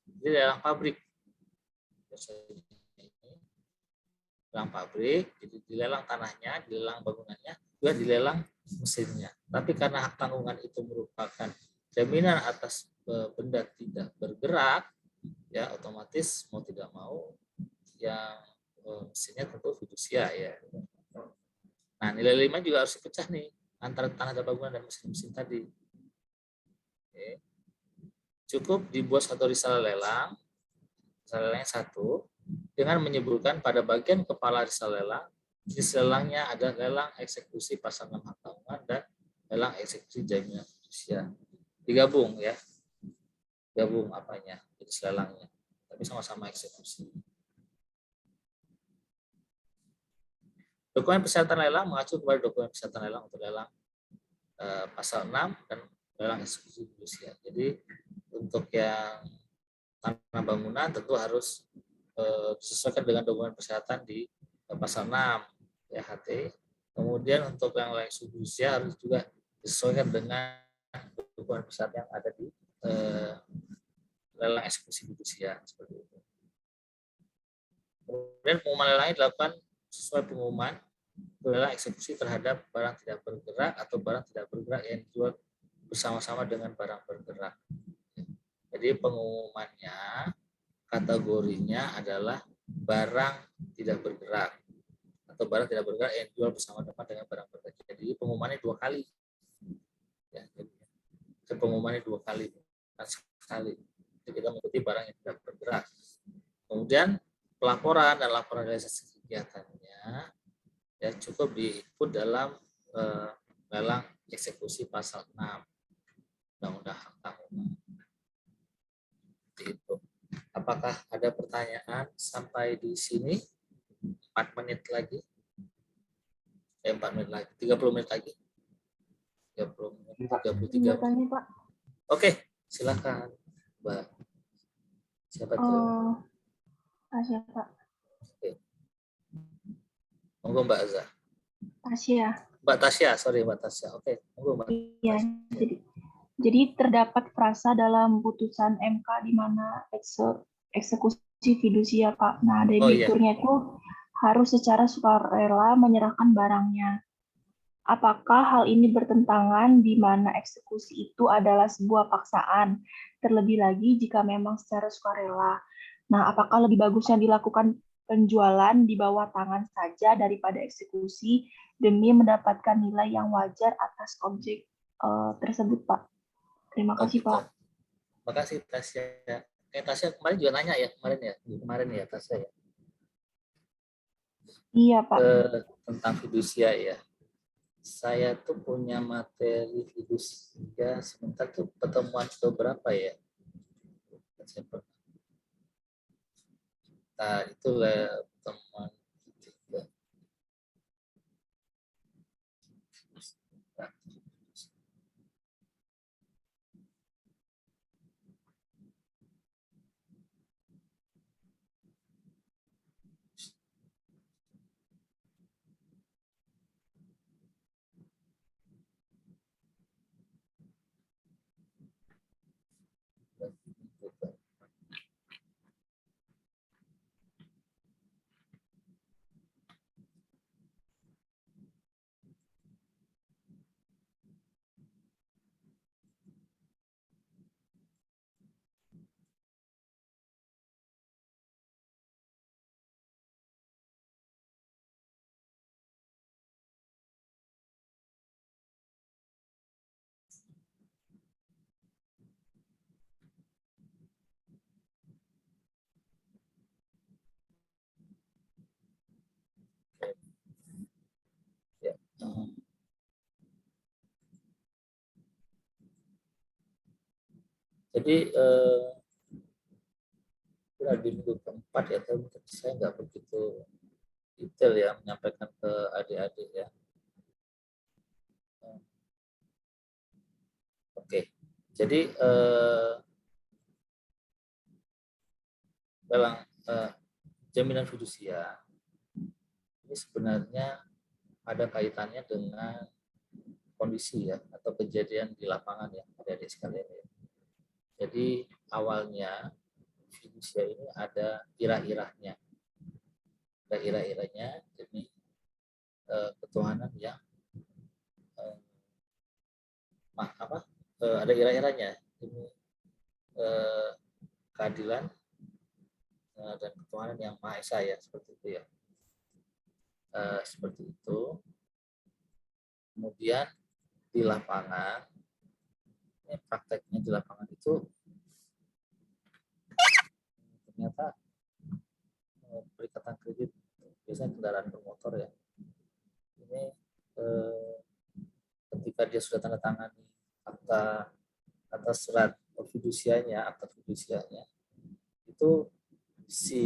Jadi lelang pabrik. Lelang pabrik, jadi dilelang tanahnya, dilelang bangunannya, juga dilelang mesinnya. Tapi karena hak tanggungan itu merupakan jaminan atas benda tidak bergerak, ya otomatis mau tidak mau yang mesinnya tentu fidusia ya. Nah, nilai 5 juga harus dipecah nih antara tanah dan bangunan dan mesin-mesin tadi. Oke. Cukup dibuat satu risalah lelang satu, dengan menyebutkan pada bagian kepala risalah lelang, jenis lelangnya ada lelang eksekusi pasal 6 hak tanggungan dan lelang eksekusi jaminan fidusia. Digabung ya, gabung apanya, jenis lelangnya, tapi sama-sama eksekusi. Dokumen persyaratan lelang mengacu kepada dokumen persyaratan lelang untuk lelang pasal 6 dan lelang eksekusi fidusia. Jadi untuk yang tanah bangunan tentu harus disesuaikan dengan dokumen persyaratan di pasal 6 ya HT. Kemudian untuk yang lelang eksekusi fidusia harus juga disesuaikan dengan dokumen persyaratan yang ada di lelang eksekusi fidusia seperti itu. Kemudian pengumuman lelangnya dilakukan sesuai pengumuman lelang eksekusi terhadap barang tidak bergerak atau barang tidak bergerak yang dijual bersama-sama dengan barang bergerak. Jadi pengumumannya kategorinya adalah barang tidak bergerak atau barang tidak bergerak yang dijual bersama-sama dengan barang bergerak. Jadi pengumumannya 2 kali. Ya, jadi pengumumannya 2 kali, bukan sekali. Jadi kita mengikuti barang yang tidak bergerak. Kemudian pelaporan dan laporan realisasi kegiatannya ya cukup diikut dalam lelang eksekusi pasal 6 Undang-Undang Hak Tanggungan. Itu. Apakah ada pertanyaan sampai di sini? 4 menit lagi. 4 menit lagi. 30 menit lagi. 30 menit. 33 menit. Pak. Oke, silakan, Mbak. Siapa tuh? Tasya, Pak. Oke. Monggo Mbak Azza. Tasya. Mbak Tasya, sorry Mbak Tasya. Oke, monggo Mbak. Iya, jadi terdapat frasa dalam putusan MK di mana eksekusi fidusia, Pak. Nah, debiturnya itu harus secara sukarela menyerahkan barangnya. Apakah hal ini bertentangan di mana eksekusi itu adalah sebuah paksaan, terlebih lagi jika memang secara sukarela. Nah, apakah lebih bagusnya dilakukan penjualan di bawah tangan saja daripada eksekusi demi mendapatkan nilai yang wajar atas objek tersebut, Pak? Terima kasih, Pak. Terima kasih, Tasya. Tasya kemarin juga nanya ya, kemarin ya Tasya ya. Iya, Pak. Tentang fidusia ya. Saya tuh punya materi fidusia, sebentar tuh pertemuan berapa ya? Nah, itulah pertemuan ketiga. Jadi di minggu keempat ya, tapi saya nggak begitu detail ya menyampaikan ke adik-adik ya. Oke, jadi dalam jaminan fidusia ini sebenarnya ada kaitannya dengan kondisi ya atau kejadian di lapangan ya adik-adik sekalian ya. Jadi awalnya fidusia ini ada irah-irahnya, demi ketuhanan yang ada irah-irahnya demi keadilan dan ketuhanan yang Maha Esa ya, seperti itu ya. Seperti itu. Kemudian di lapangan, ini prakteknya di lapangan itu ternyata perikatan kredit, biasanya kendaraan bermotor ya. Ini ketika dia sudah tanda tangani akta atas surat fidusianya, akta fidusianya, itu si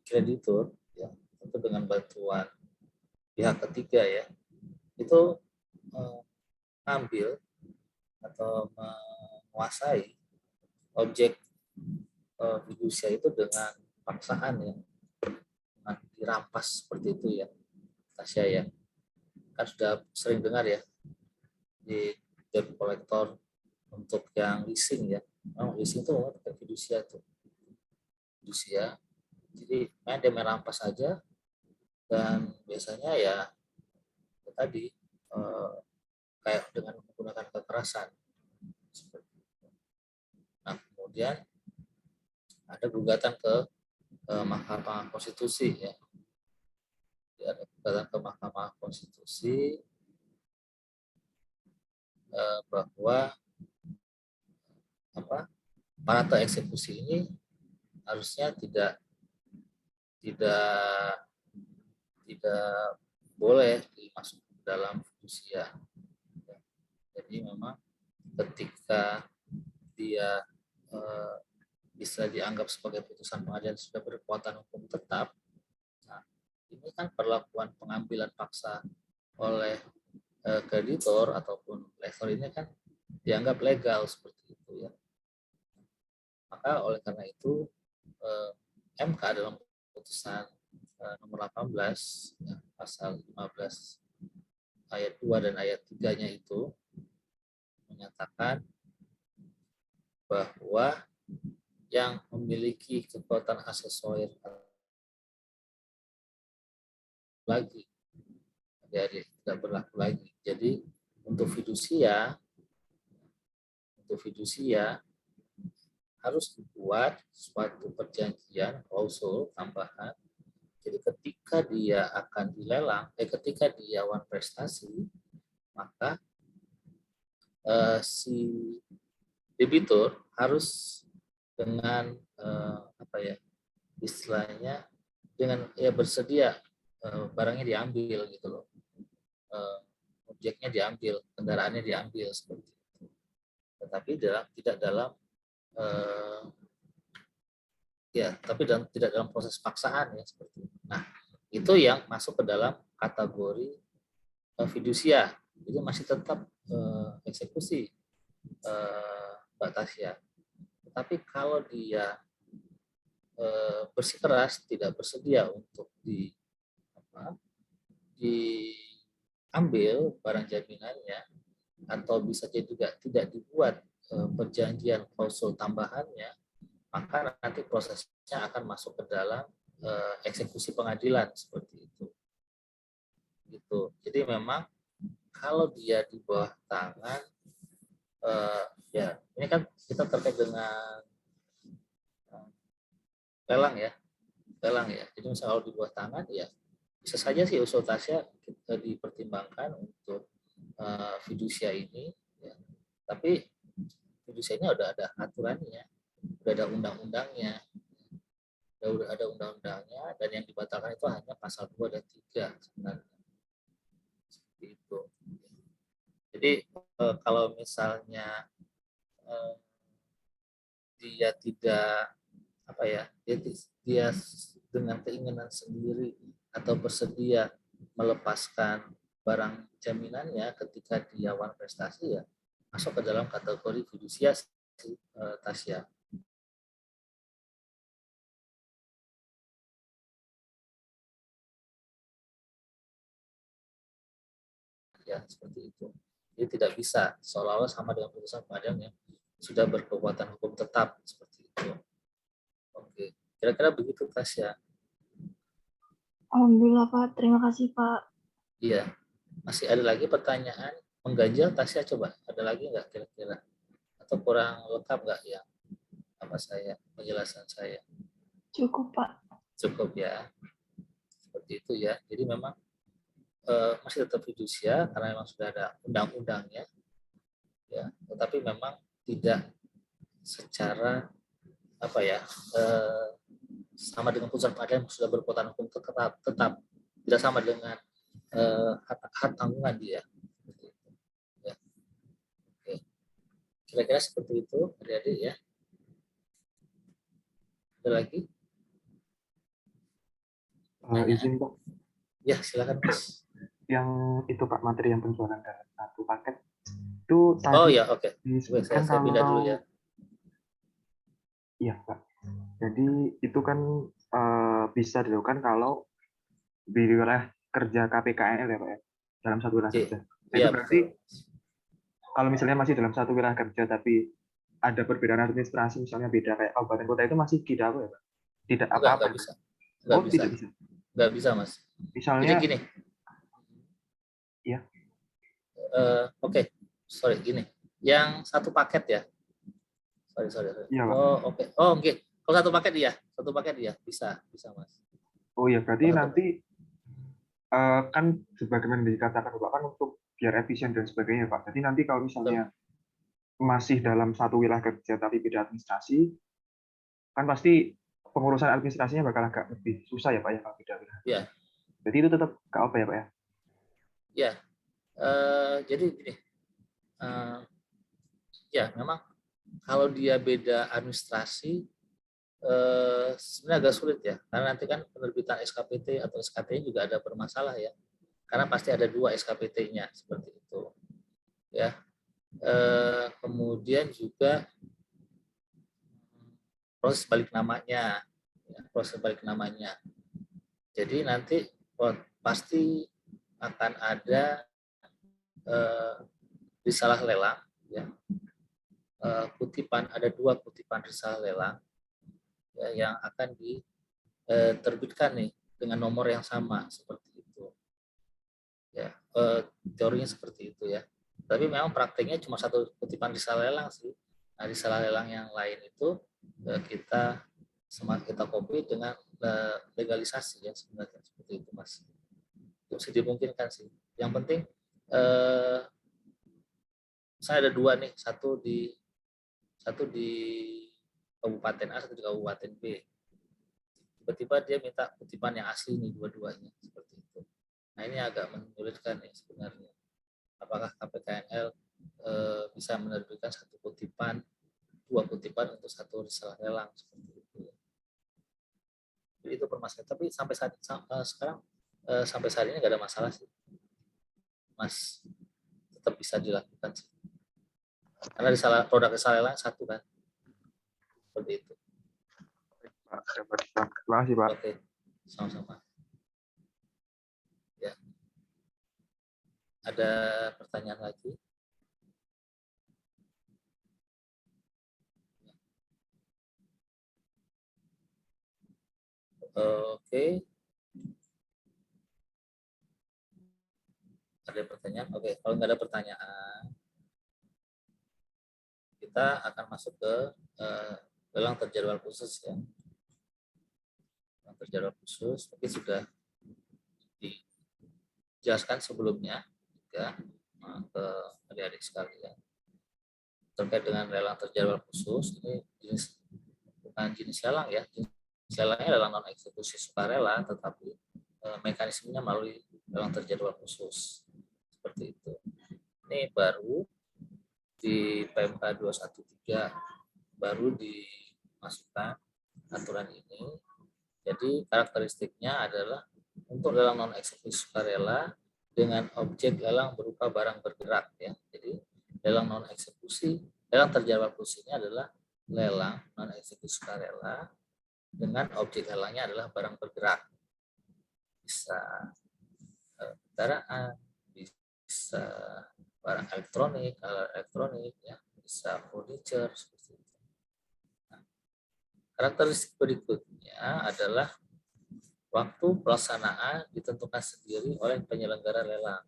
kreditur ya, itu dengan bantuan pihak ketiga ya, itu mengambil atau menguasai objek fidusia itu dengan paksaan ya, dengan dirampas seperti itu ya, Tasya ya. Kan sudah sering dengar ya di debt collector untuk yang leasing ya. Leasing itu pakai fidusia tuh. Fidusia. Jadi dia merampas saja dan biasanya ya tadi kayak dengan menggunakan kekerasan. Nah, kemudian ada gugatan ke Mahkamah Konstitusi ya. Ada gugatan ke Mahkamah Konstitusi bahwa para eksekusi ini harusnya tidak boleh dimasuk ke dalam fidusia. Jadi memang ketika dia bisa dianggap sebagai putusan pengadilan sudah berkekuatan hukum tetap, nah, ini kan perlakuan pengambilan paksa oleh kreditor ataupun lessor ini kan dianggap legal seperti itu ya. Maka oleh karena itu MK dalam putusan nomor 18 ya, pasal 15 ayat 2 dan ayat 3-nya itu menyatakan bahwa yang memiliki kekuatan aksesorir lagi jadi tidak berlaku lagi. Jadi untuk fidusia harus dibuat suatu perjanjian klausul tambahan. Jadi ketika dia akan dilelang, ketika dia wan prestasi, maka si debitur harus dengan istilahnya dengan bersedia barangnya diambil gitu loh, objeknya diambil, kendaraannya diambil seperti itu. Tetapi tidak dalam tidak dalam proses paksaan ya seperti itu. Nah, itu yang masuk ke dalam kategori fidusia. Jadi masih tetap eksekusi Mbak Tasya. Tetapi kalau dia bersikeras tidak bersedia untuk diambil barang jaminannya, atau bisa jadi juga tidak dibuat perjanjian klausul tambahannya, maka nanti prosesnya akan masuk ke dalam eksekusi pengadilan seperti itu. Gitu. Jadi memang kalau dia di bawah tangan, ya ini kan kita terkait dengan lelang ya. Jadi misalnya kalau di bawah tangan ya bisa saja sih usul Tasya kita dipertimbangkan untuk fidusia ini. Ya. Tapi fidusia ini udah ada aturannya, udah ada undang-undangnya, udah ada undang-undangnya, dan yang dibatalkan itu hanya pasal 2 dan 3 sebenarnya. Seperti itu. Jadi kalau misalnya dia tidak dia dengan keinginan sendiri atau bersedia melepaskan barang jaminannya ketika dia wan prestasi, ya masuk ke dalam kategori fidusia Tasya. ya, seperti itu. Jadi tidak bisa seolah-olah sama dengan putusan pengadilan yang sudah berkekuatan hukum tetap seperti itu. Oke, kira-kira begitu Tasya. Alhamdulillah Pak, terima kasih Pak. Iya, masih ada lagi pertanyaan mengganjal Tasya, coba ada lagi nggak kira-kira? Atau kurang lengkap nggak ya penjelasan saya? Cukup Pak. Cukup ya, seperti itu ya. Jadi memang masih tetap fidusia karena memang sudah ada undang-undangnya, ya. Tetapi memang tidak secara sama dengan putusan pengadilan yang sudah berkekuatan hukum tetap tidak sama dengan hak tanggungan dia. Ya. Oke. Kira-kira seperti itu, adik-adik ya. Ada lagi? Izin Pak. Ya, silakan Mas. Yang itu Pak, materi yang penjualan dalam satu paket itu tadi. Oh ya, oke. Disebutkan Saya pindah dulu ya. Iya Pak. Jadi itu kan bisa dilakukan kalau di wilayah kerja KPKNL ya Pak ya, dalam satu wilayah kerja. Itu berarti kalau misalnya masih dalam satu wilayah kerja tapi ada perbedaan administrasi, misalnya beda kayak kabupaten kota, itu masih tidak apa ya Pak? Tidak apa-apa. Nggak bisa. Tidak bisa. Nggak bisa Mas. Misalnya. Jadi gini. Iya. Oke. Sorry, gini. Yang satu paket ya. Sorry. Iya, Pak. Oh, oke. Oh, oke. Kalau satu paket iya, bisa Mas. Oh iya, berarti nanti kan sebagaimana dikatakan Bapak kan untuk biar efisien dan sebagainya Pak. Jadi nanti kalau misalnya masih dalam satu wilayah kerja tapi beda administrasi, kan pasti pengurusan administrasinya bakal agak lebih susah ya Pak ya kalau beda wilayah. Iya. Jadi itu tetap nggak apa ya Pak ya? Ya. Jadi gini. Ya, memang kalau dia beda administrasi sebenarnya agak sulit ya, karena nanti kan penerbitan SKPT atau SKT juga ada bermasalah ya, karena pasti ada 2 SKPT-nya seperti itu ya. Kemudian juga proses balik namanya ya, jadi nanti pasti akan ada risalah lelang ya, ada 2 kutipan risalah lelang ya, yang akan diterbitkan nih dengan nomor yang sama seperti itu ya. Teorinya seperti itu ya, tapi memang prakteknya cuma 1 kutipan risalah lelang sih. Nah, risalah lelang yang lain itu kita copy dengan legalisasi ya, sebenarnya seperti itu Mas. Itu sih dimungkinkan sih. Yang penting saya ada 2 nih, satu di Kabupaten A, satu di Kabupaten B. Tiba-tiba dia minta kutipan yang asli nih dua-duanya seperti itu. Nah, ini agak menyulitkan nih sebenarnya. Apakah KPKNL bisa menerbitkan 1 kutipan, 2 kutipan untuk 1 risalah lelang seperti itu. Jadi itu permasalahan. Tapi sampai saat ini nggak ada masalah sih, Mas. Tetap bisa dilakukan sih. Karena produk risalah lelang 1 kan. Seperti itu. Terima kasih Pak. Oke, sama-sama. Ya. Ada pertanyaan lagi? Oke. Ada pertanyaan? Oke, kalau nggak ada pertanyaan, kita akan masuk ke lelang terjadwal khusus ya. Lelang terjadwal khusus mungkin sudah dijelaskan sebelumnya ya ke adik-adik sekalian terkait dengan lelang terjadwal khusus. Ini bukan jenis lelang ya. Jenis lelangnya lelang non eksekusi sukarela, tetapi mekanismenya melalui lelang terjadwal khusus seperti itu. Ini baru di PMK 213 baru dimasukkan aturan ini. Jadi karakteristiknya adalah untuk lelang non eksekusi sukarela dengan objek lelang berupa barang bergerak ya. Jadi lelang non eksekusi, lelang terjadwal khususnya adalah lelang non eksekusi sukarela dengan objek lelangnya adalah barang bergerak. Bisa kendaraan, bisa barang elektronik, alat elektronik, ya, bisa furniture seperti itu. Nah, karakteristik berikutnya adalah waktu pelaksanaan ditentukan sendiri oleh penyelenggara lelang,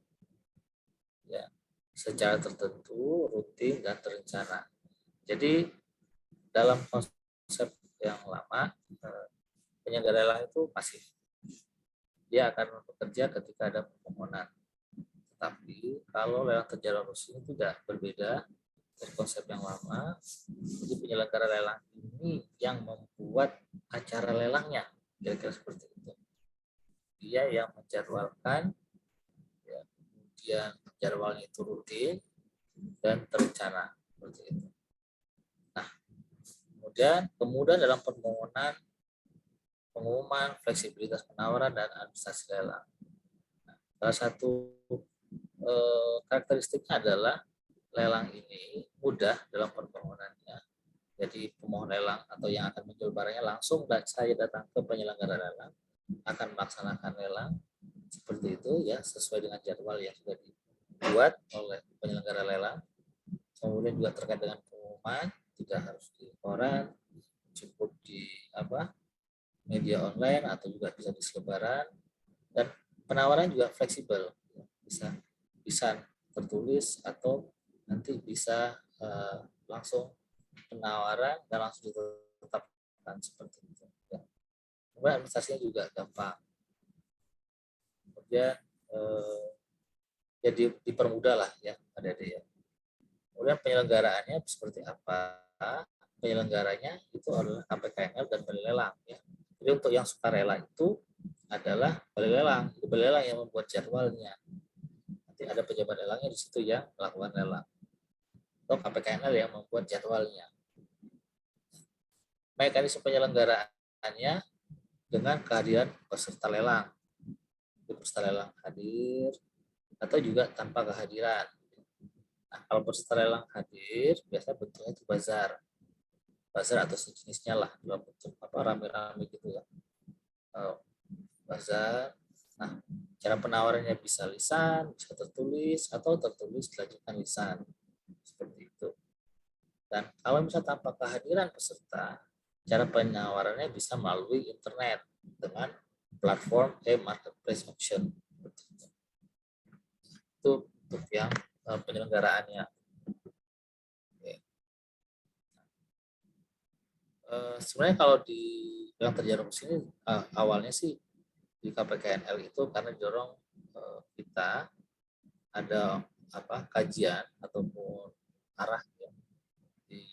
ya, secara tertentu, rutin, dan terencana. Jadi dalam konsep yang lama, penyelenggara lelang itu pasif. Dia akan bekerja ketika ada permohonan. Tapi kalau lelang terjadwal khusus ini tidak berbeda dari konsep yang lama. Jadi penyelenggara lelang ini yang membuat acara lelangnya, kira-kira seperti itu. Dia yang menjadwalkan, ya, kemudian jadwalnya itu rutin dan terencana seperti itu. Nah, kemudian dalam permohonan, pengumuman, fleksibilitas penawaran, dan administrasi lelang. Nah, salah satu karakteristiknya adalah lelang ini mudah dalam permohonannya. Jadi pemohon lelang atau yang akan menjual barangnya langsung saya datang ke penyelenggara lelang, akan melaksanakan lelang seperti itu, ya, sesuai dengan jadwal yang sudah dibuat oleh penyelenggara lelang. Kemudian juga terkait dengan pengumuman, tidak harus di koran, cukup di media online atau juga bisa di selebaran, dan penawaran juga fleksibel, bisa tertulis atau nanti bisa langsung penawaran dan langsung ditetapkan seperti itu. Ya. Kemudian administrasinya juga gampang. Kemudian jadi dipermudah lah, ya, adik-adik, ya. Kemudian penyelenggaraannya seperti apa? Penyelenggaranya itu adalah KPKNL dan balai lelang, ya. Jadi untuk yang sukarela itu adalah balai lelang. Balai lelang yang membuat jadwalnya. Nanti ada pejabat lelangnya di situ yang melakukan lelang. Atau KPKNL yang membuat jadwalnya. Mekanisme penyelenggaraannya dengan kehadiran peserta lelang. Peserta lelang hadir atau juga tanpa kehadiran. Nah, kalau peserta lelang hadir, biasanya bentuknya itu bazar atau sejenisnya lah, dalam bentuk rame-rame gitu, ya. Bazar. Nah, cara penawarannya bisa lisan, bisa tertulis, atau tertulis dilanjutkan lisan, seperti itu. Dan kalau misalnya tanpa kehadiran peserta, cara penawarannya bisa melalui internet dengan platform marketplace auction. Itu untuk yang penyelenggaraannya. Sebenarnya kalau di yang terjadi di sini awalnya sih di KPKNL itu karena didorong kita ada kajian ataupun arah, ya, di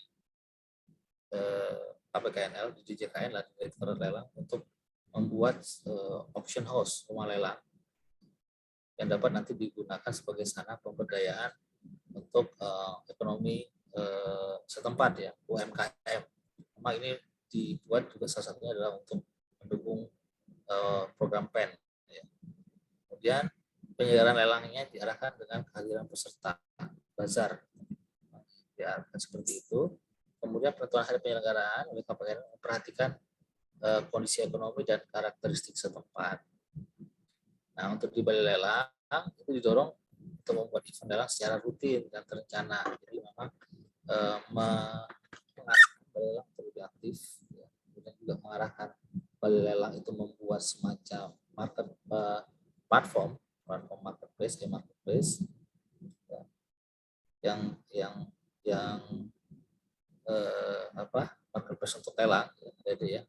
KPKNL, di DJKN lah, di Direktorat Lelang, untuk membuat auction house, rumah lelang, yang dapat nanti digunakan sebagai sarana pemberdayaan untuk ekonomi setempat, ya, UMKM. Memang ini dibuat juga salah satunya adalah untuk mendukung program PEN, ya. Kemudian penyelenggaraan lelangnya diarahkan dengan kehadiran peserta bazar, diarahkan seperti itu. Kemudian penentuan hari penyelenggaraan oleh KPKN memperhatikan kondisi ekonomi dan karakteristik setempat. Nah, untuk di balai lelang itu didorong untuk membuat event lelang secara rutin dan terencana. Jadi memang mengarahkan balai lelang terlebih aktif, ya. Kemudian juga mengarahkan balai lelang itu membuat semacam platform marketplace, ya, yang marketplace untuk lelang, ya.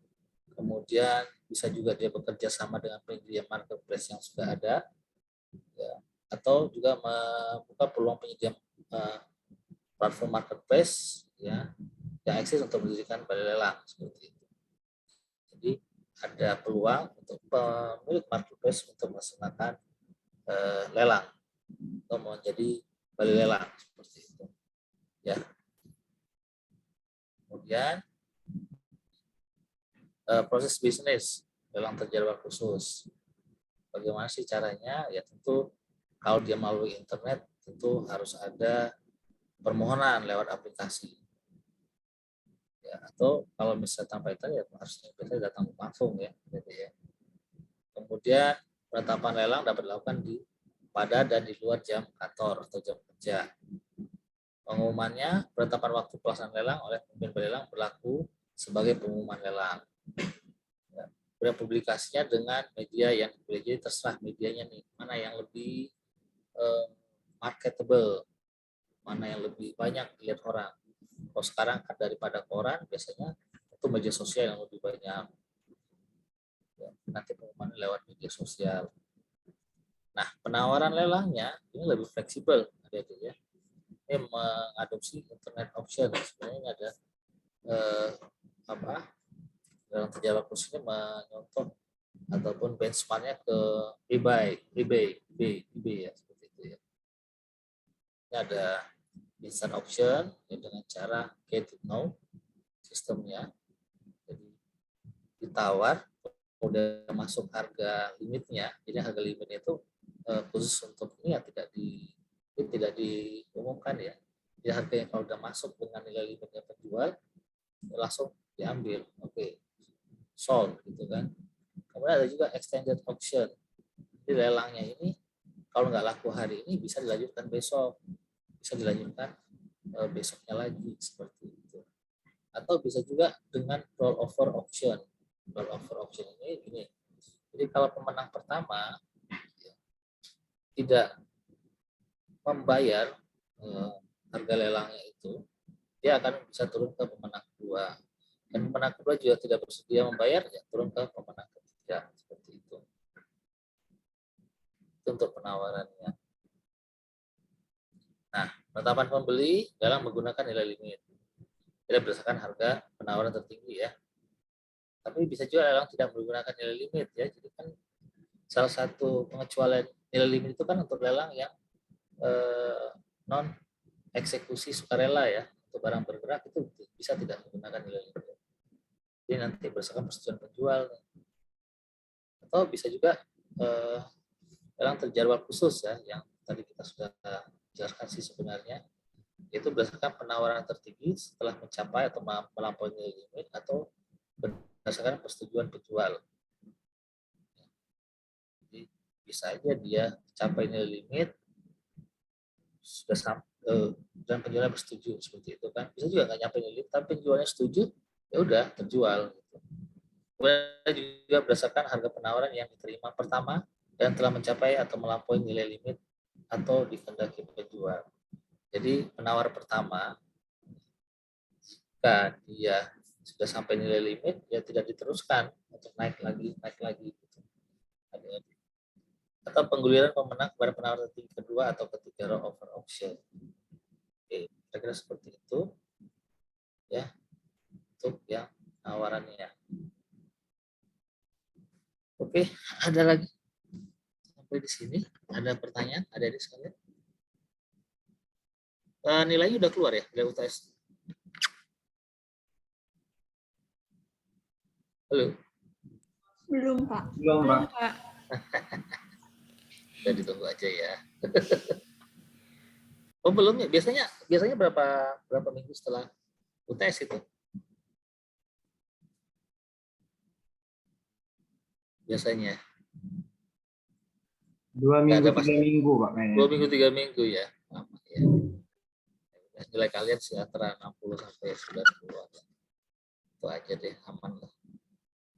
Kemudian bisa juga dia bekerja sama dengan penyedia marketplace yang sudah ada, ya, atau juga membuka peluang penyedia platform marketplace, ya, yang eksis untuk mendirikan balai lelang seperti itu. Jadi ada peluang untuk pemilik marketplace untuk melaksanakan lelang atau menjadi balai lelang seperti itu, ya. Kemudian proses bisnis lelang terjadwal khusus. Bagaimana sih caranya? Ya tentu kalau dia melalui internet tentu harus ada permohonan lewat aplikasi. Ya, atau kalau misalnya tanpa internet ya harus datang langsung, ya. Jadi, ya. Kemudian penetapan lelang dapat dilakukan di pada dan di luar jam kantor atau jam kerja. Pengumumannya, penetapan waktu pelaksanaan lelang oleh pemimpin lelang berlaku sebagai pengumuman lelang. Kemudian publikasinya dengan media yang dipilih. Jadi terserah medianya nih, mana yang lebih marketable, mana yang lebih banyak dilihat orang. Kalau sekarang kan daripada koran, biasanya itu media sosial yang lebih banyak. Nanti pengumuman lewat media sosial. Nah, penawaran lelangnya ini lebih fleksibel, ya. Ini mengadopsi internet auction. Sebenarnya ada dalam terjawab khususnya menyontoh ataupun benchmarknya ke eBay ya, seperti itu ya. Ini ada instant auction ya, dengan cara get to know sistemnya. Jadi ditawar, udah masuk harga limitnya. Jadi harga limitnya itu khusus untuk ini ya, tidak diumumkan ya. Jadi harga yang kalau udah masuk dengan nilai limitnya penjual langsung diambil. Oke. Sold gitu kan. Kemudian ada juga extended auction. Jadi lelangnya ini kalau nggak laku hari ini bisa dilanjutkan besok, bisa dilanjutkan besoknya lagi, seperti itu. Atau bisa juga dengan rollover auction. Rollover auction ini gini. Jadi kalau pemenang pertama tidak membayar harga lelangnya itu, dia akan bisa turun ke pemenang kedua. Dan pemenang kedua juga tidak bersedia membayar, ya turun ke pemenang ketiga, seperti itu. Itu untuk penawarannya. Nah, penetapan pembeli dalam menggunakan nilai limit. Tidak berdasarkan harga penawaran tertinggi ya. Tapi bisa juga lelang tidak menggunakan nilai limit ya. Jadi kan salah satu pengecualian nilai limit itu kan untuk lelang yang non eksekusi sukarela ya. Untuk barang bergerak itu bisa tidak menggunakan nilai limit. Jadi nanti berdasarkan persetujuan penjual. Atau bisa juga lelang terjadwal khusus ya, yang tadi kita sudah jelaskan sih sebenarnya. Itu berdasarkan penawaran tertinggi setelah mencapai atau melampaui nilai limit atau berdasarkan persetujuan penjual. Jadi bisa aja dia capai nilai limit sudah dan penjualnya bersetuju, seperti itu kan. Bisa juga nggak nyampe nilai limit tapi penjualnya setuju, ya udah terjual. Gitu. Kemudian juga berdasarkan harga penawaran yang diterima pertama dan telah mencapai atau melampaui nilai limit atau dikehendaki penjual. Jadi penawar pertama jika dia sudah sampai nilai limit, ya tidak diteruskan untuk naik lagi gitu. Atau pengguliran pemenang kepada penawar tertinggi kedua atau ketiga rollover auction. Oke, kira-kira seperti itu ya untuk yang tawarannya. Oke, ada lagi sampai di sini? Ada pertanyaan? Ada di sekalian? Nilainya udah keluar ya, nilai UTS. Halo. Belum, Pak. Belum, Pak. Udah ditunggu aja ya. Oh belum ya? Biasanya berapa minggu setelah UTS itu? Biasanya. 2 minggu 3 minggu Pak kayaknya. 2 minggu 3 minggu ya. Lama ya. Nilai kalian sih antara 60 sampai 90. Itu aja deh, aman lah.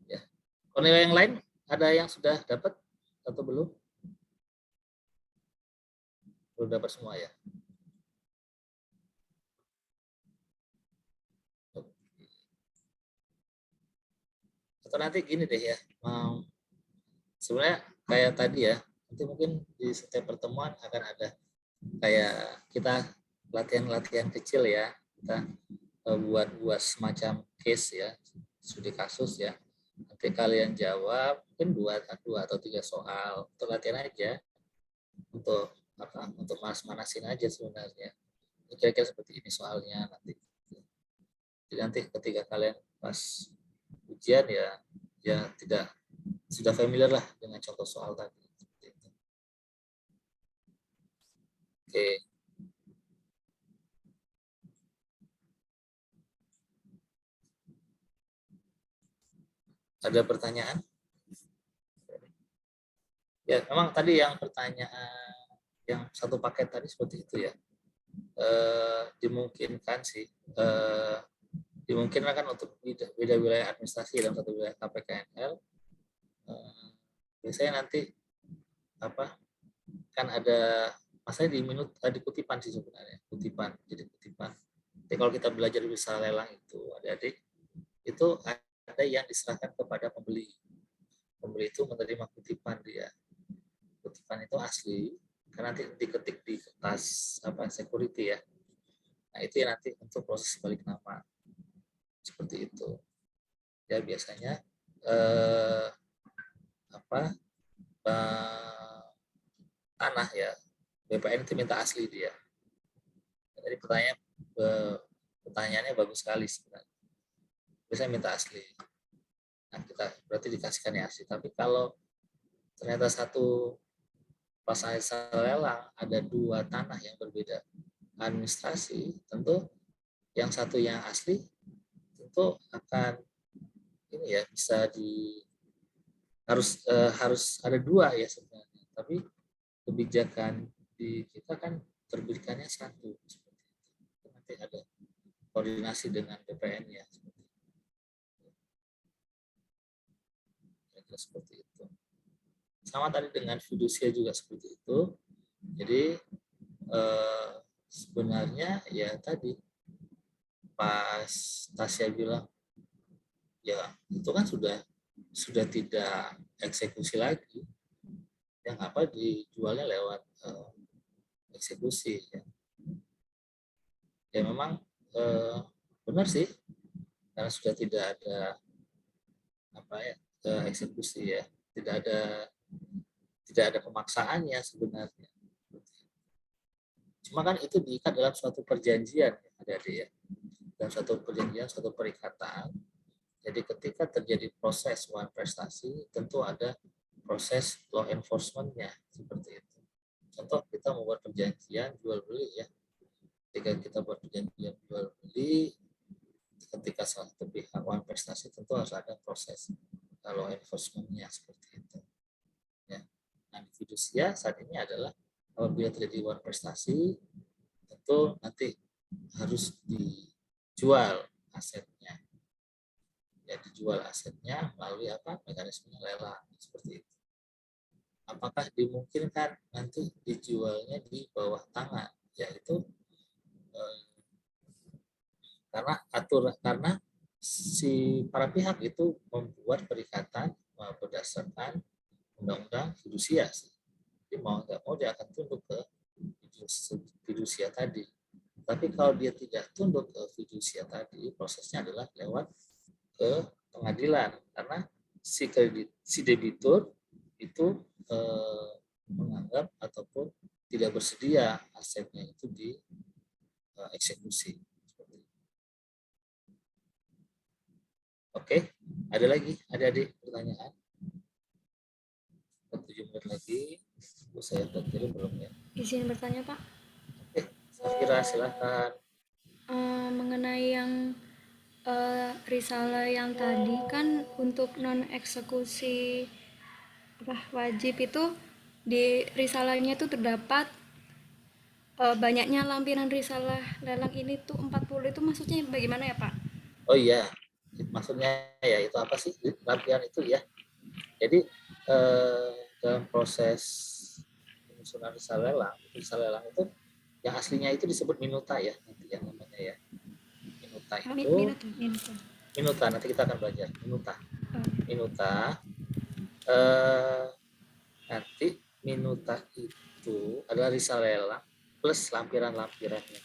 Ya. Kalau nilai yang lain ada yang sudah dapat atau belum? Belum dapat semua ya. Atau nanti gini deh ya. Sebenarnya kayak tadi ya. Nanti mungkin di setiap pertemuan akan ada kayak kita latihan kecil ya. Kita buat semacam case ya, studi kasus ya. Nanti kalian jawab mungkin 2 atau 3 soal. Untuk latihan aja. Untuk manas-manasin aja sebenarnya. Kira-kira seperti ini soalnya nanti. Jadi nanti ketika kalian pas ujian ya tidak sudah familiar lah dengan contoh soal tadi. Oke. Ada pertanyaan? Ya, memang tadi yang pertanyaan yang satu paket tadi seperti itu ya. Dimungkinkan sih, dimungkinkan untuk beda wilayah administrasi dalam satu wilayah KPKNL. Biasanya nanti kan ada masanya di kutipan sih sebenarnya, kutipan. Jadi kutipan. Jadi kalau kita belajar bisa lelang itu, adik-adik, itu ada yang diserahkan kepada pembeli. Pembeli itu menerima kutipan dia. Kutipan itu asli, karena nanti diketik di kertas security ya. Nah itu ya nanti untuk proses balik nama. Seperti itu. Ya biasanya tanah ya, BPN itu minta asli dia. Jadi pertanyaannya bagus sekali sebenarnya. Biasanya minta asli. Nah, kita berarti dikasihkan yang asli. Tapi kalau ternyata pas saya lelang ada dua tanah yang berbeda administrasi, tentu yang satu yang asli tentu akan ini ya bisa harus ada dua ya sebenarnya. Tapi kebijakan di kita kan terbitkannya satu seperti itu. Nanti ada koordinasi dengan BPN ya seperti itu. Sama tadi dengan fidusia juga seperti itu. Jadi sebenarnya ya tadi pas Tasya bilang ya itu kan sudah tidak eksekusi lagi, yang dijualnya lewat eksekusi ya. Ya memang benar sih, karena sudah tidak ada eksekusi ya, tidak ada pemaksaannya sebenarnya. Cuma kan itu diikat dalam suatu perjanjian, adik-adik ya, dalam suatu perjanjian, suatu perikatan. Jadi ketika terjadi proses wan prestasi, tentu ada proses law enforcement-nya seperti itu. Contoh kita membuat perjanjian jual beli ya. Ketika kita buat perjanjian jual beli, ketika salah satu pihak wan prestasi, tentu harus ada proses law enforcement-nya seperti itu. Ya. Nah, di fidusia saat ini adalah apabila terjadi wan prestasi, tentu nanti harus dijual asetnya. Ya, dijual asetnya melalui mekanisme lelang seperti itu. Apakah dimungkinkan nanti dijualnya di bawah tangan? Yaitu karena si para pihak itu membuat perikatan berdasarkan undang-undang fidusia. Jadi mau nggak mau dia akan tunduk ke fidusia tadi. Tapi kalau dia tidak tunduk ke fidusia tadi, prosesnya adalah lewat ke pengadilan, karena si debitur itu menganggap ataupun tidak bersedia asetnya itu dieksekusi. Oke, ada lagi adik-adik pertanyaan? 7 menit lagi, saya kirim belum ya? Izin bertanya Pak. Oke, Safira silakan. Mengenai yang risalah yang tadi kan untuk non eksekusi wajib itu di risalahnya itu terdapat banyaknya lampiran risalah lelang ini tuh 40 itu maksudnya bagaimana ya Pak? Oh iya, maksudnya ya itu apa sih lampiran itu ya? Jadi dalam proses penyusunan risalah lelang itu yang aslinya itu disebut minuta ya, nanti yang namanya ya. Minuta nanti kita akan belajar minuta nanti minuta itu adalah risalah lelang plus lampiran-lampirannya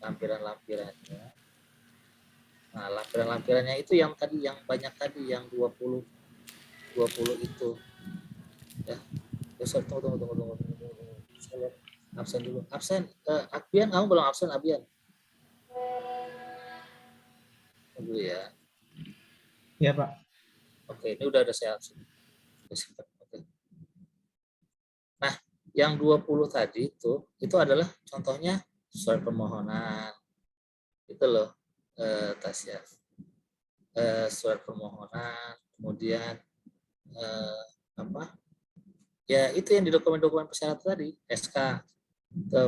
lampiran-lampirannya. Nah lampiran-lampirannya itu yang tadi yang banyak tadi yang 20 itu ya. Tunggu. Saya absen dulu. Abian, kamu belum absen Abian? Dulu ya. Iya Pak. Oke, ini udah ada saya absen. Oke. Nah, yang 20 tadi itu adalah contohnya surat permohonan. Itu loh, Tasya. Surat permohonan, kemudian Ya itu yang di dokumen-dokumen persyaratan tadi, SK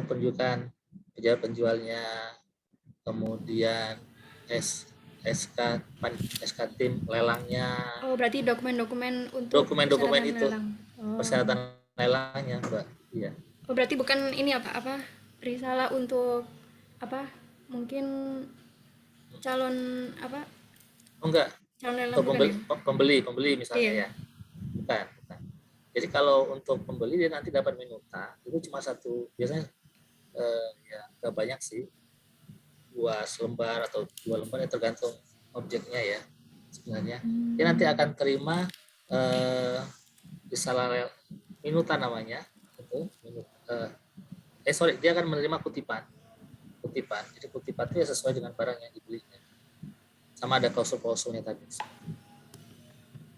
penunjukan pejabat penjualnya, kemudian SK tim lelangnya. Oh, berarti dokumen-dokumen untuk Dokumen-dokumen persyaratan itu lelang. Oh. persyaratan lelangnya, Mbak. Iya. Oh, berarti bukan ini apa risalah untuk apa? Mungkin calon apa? Oh, enggak. Calon lelang Untuk bukan pembeli misalnya iya. ya. Bukan. Jadi kalau untuk pembeli dia nanti dapat minuta itu cuma satu, biasanya ya nggak banyak sih, 2 lembar atau 2 lembar ya, tergantung objeknya ya sebenarnya. Dia nanti akan terima risalah minuta namanya itu dia akan menerima kutipan. Jadi kutipan itu ya sesuai dengan barang yang dibelinya, sama ada klausul-klausulnya tadi.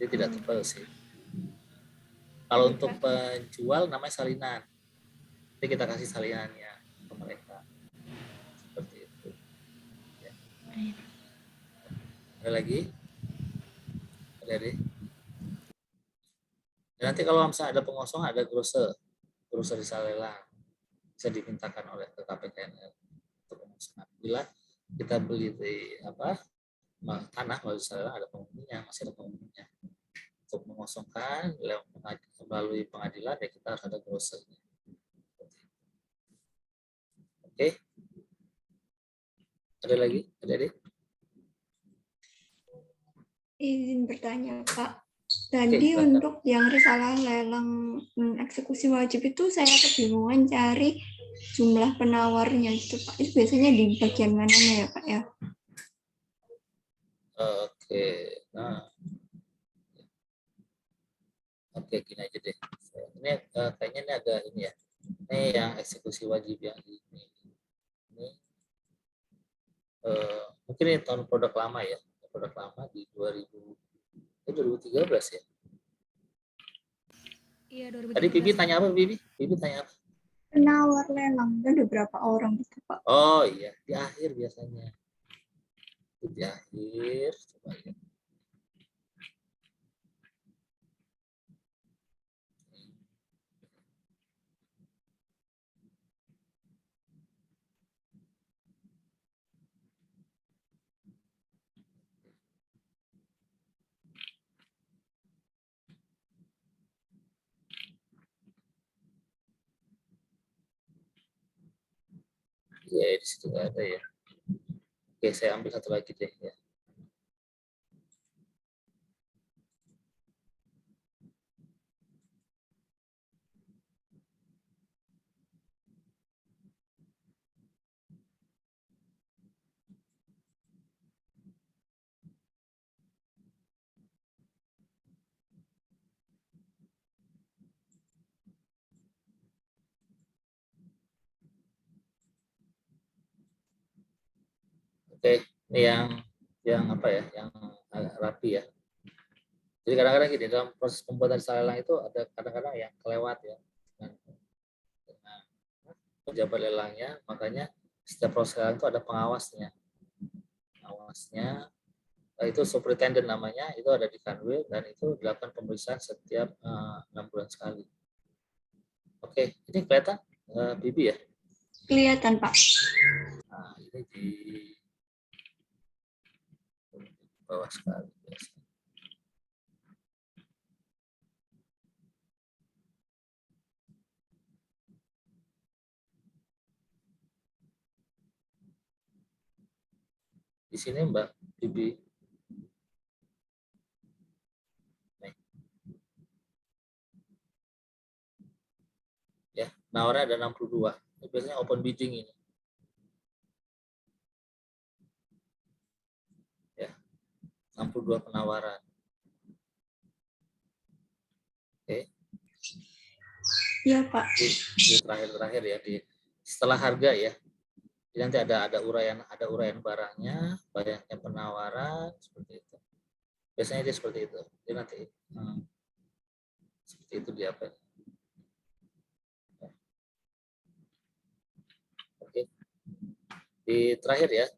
Jadi tidak tebal sih. Kalau untuk penjual namanya salinan, jadi kita kasih salinannya ke mereka seperti itu. Ya. Ada lagi? Ada. Nanti kalau misalnya ada pengosongan, ada grose risalah lelang bisa dimintakan oleh KPKNL untuk pengosongan. Bila kita beli di tanah melalui risalah lelang, ada penghuninya, masih ada penghuninya. Untuk mengosongkan melalui pengadilan ya kita harus ada grosenya. Oke. Ada lagi? Ada? Izin bertanya, Pak. Tadi untuk yang risalah lelang eksekusi wajib itu saya kebingungan cari jumlah penawarnya itu, Pak. Itu biasanya di bagian mananya ya, Pak ya? Oke. Nah. Oke, gini aja deh. Ini kayaknya ini agak ini ya. Ini yang eksekusi wajib yang ini. Mungkin ini tahun produk lama ya. Produk lama di 2013 ya. Iya, 2013. Tadi Bibi tanya apa, Bibi? Bibi tanya apa? Penawar lelang ada berapa orang gitu, Pak? Oh iya, di akhir biasanya. Itu di akhir. Coba lihat. Ya, di situ nggak ada ya. Oke, saya ambil satu lagi deh ya. Oke, ini yang apa ya, yang agak rapi ya. Jadi kadang-kadang gini, dalam proses pembuatan risalah lelang itu ada kadang-kadang yang kelewat ya dengan pejabat lelangnya, makanya setiap proses lelang itu ada pengawasnya. Itu superintendent namanya, itu ada di Kanwil dan itu dilakukan pemeriksaan setiap 6 bulan sekali. Oke, ini kelihatan Bibi ya? Kelihatan, Pak. Nah, ini di bawah sekali biasa. Di sini Mbak Bibi. Ya, nawarnya ada 62. Ini biasanya open bidding ini. Ya. 62 penawaran. Oke. Iya, Pak. Di terakhir ya, setelah harga ya. Jadi nanti ada uraian barangnya, banyaknya penawaran seperti itu. Biasanya dia seperti itu. Jadi nanti seperti itu dia apa? Oke. Di terakhir ya,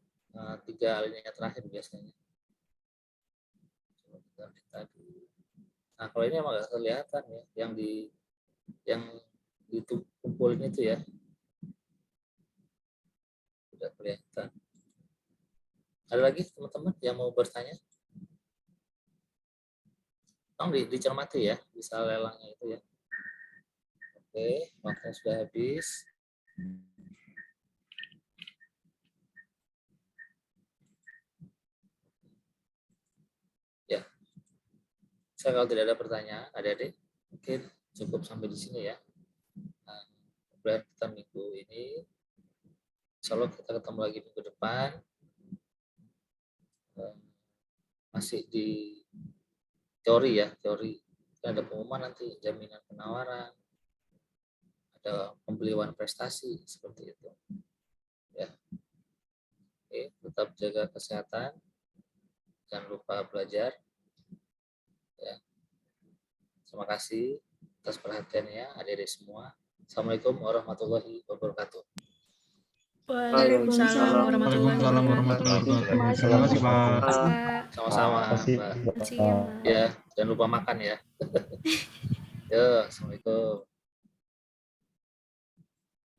3 alinea terakhir biasanya. Nah, kalau ini emang nggak kelihatan ya, yang di yang itu kumpulin itu ya. Sudah kelihatan. Ada lagi teman-teman yang mau bertanya? Tolong dicermati ya, bisa lelangnya itu ya. Oke, waktunya sudah habis. Ya, saya kalau tidak ada pertanyaan, adik-adik, mungkin cukup sampai di sini ya. Nah, kita minggu ini, insya Allah kita ketemu lagi minggu depan. Masih di teori ya, teori. Ada pengumuman nanti, jaminan penawaran, ada pembelian prestasi seperti itu. Ya. Oke, tetap jaga kesehatan. Jangan lupa belajar. Ya. Terima kasih atas perhatiannya adik-adik semua. Assalamualaikum warahmatullahi wabarakatuh. Waalaikumsalam warahmatullahi wabarakatuh. Terima kasih, Pak. Sama-sama, Mbak. Ya, jangan lupa makan ya. Ya, assalamualaikum.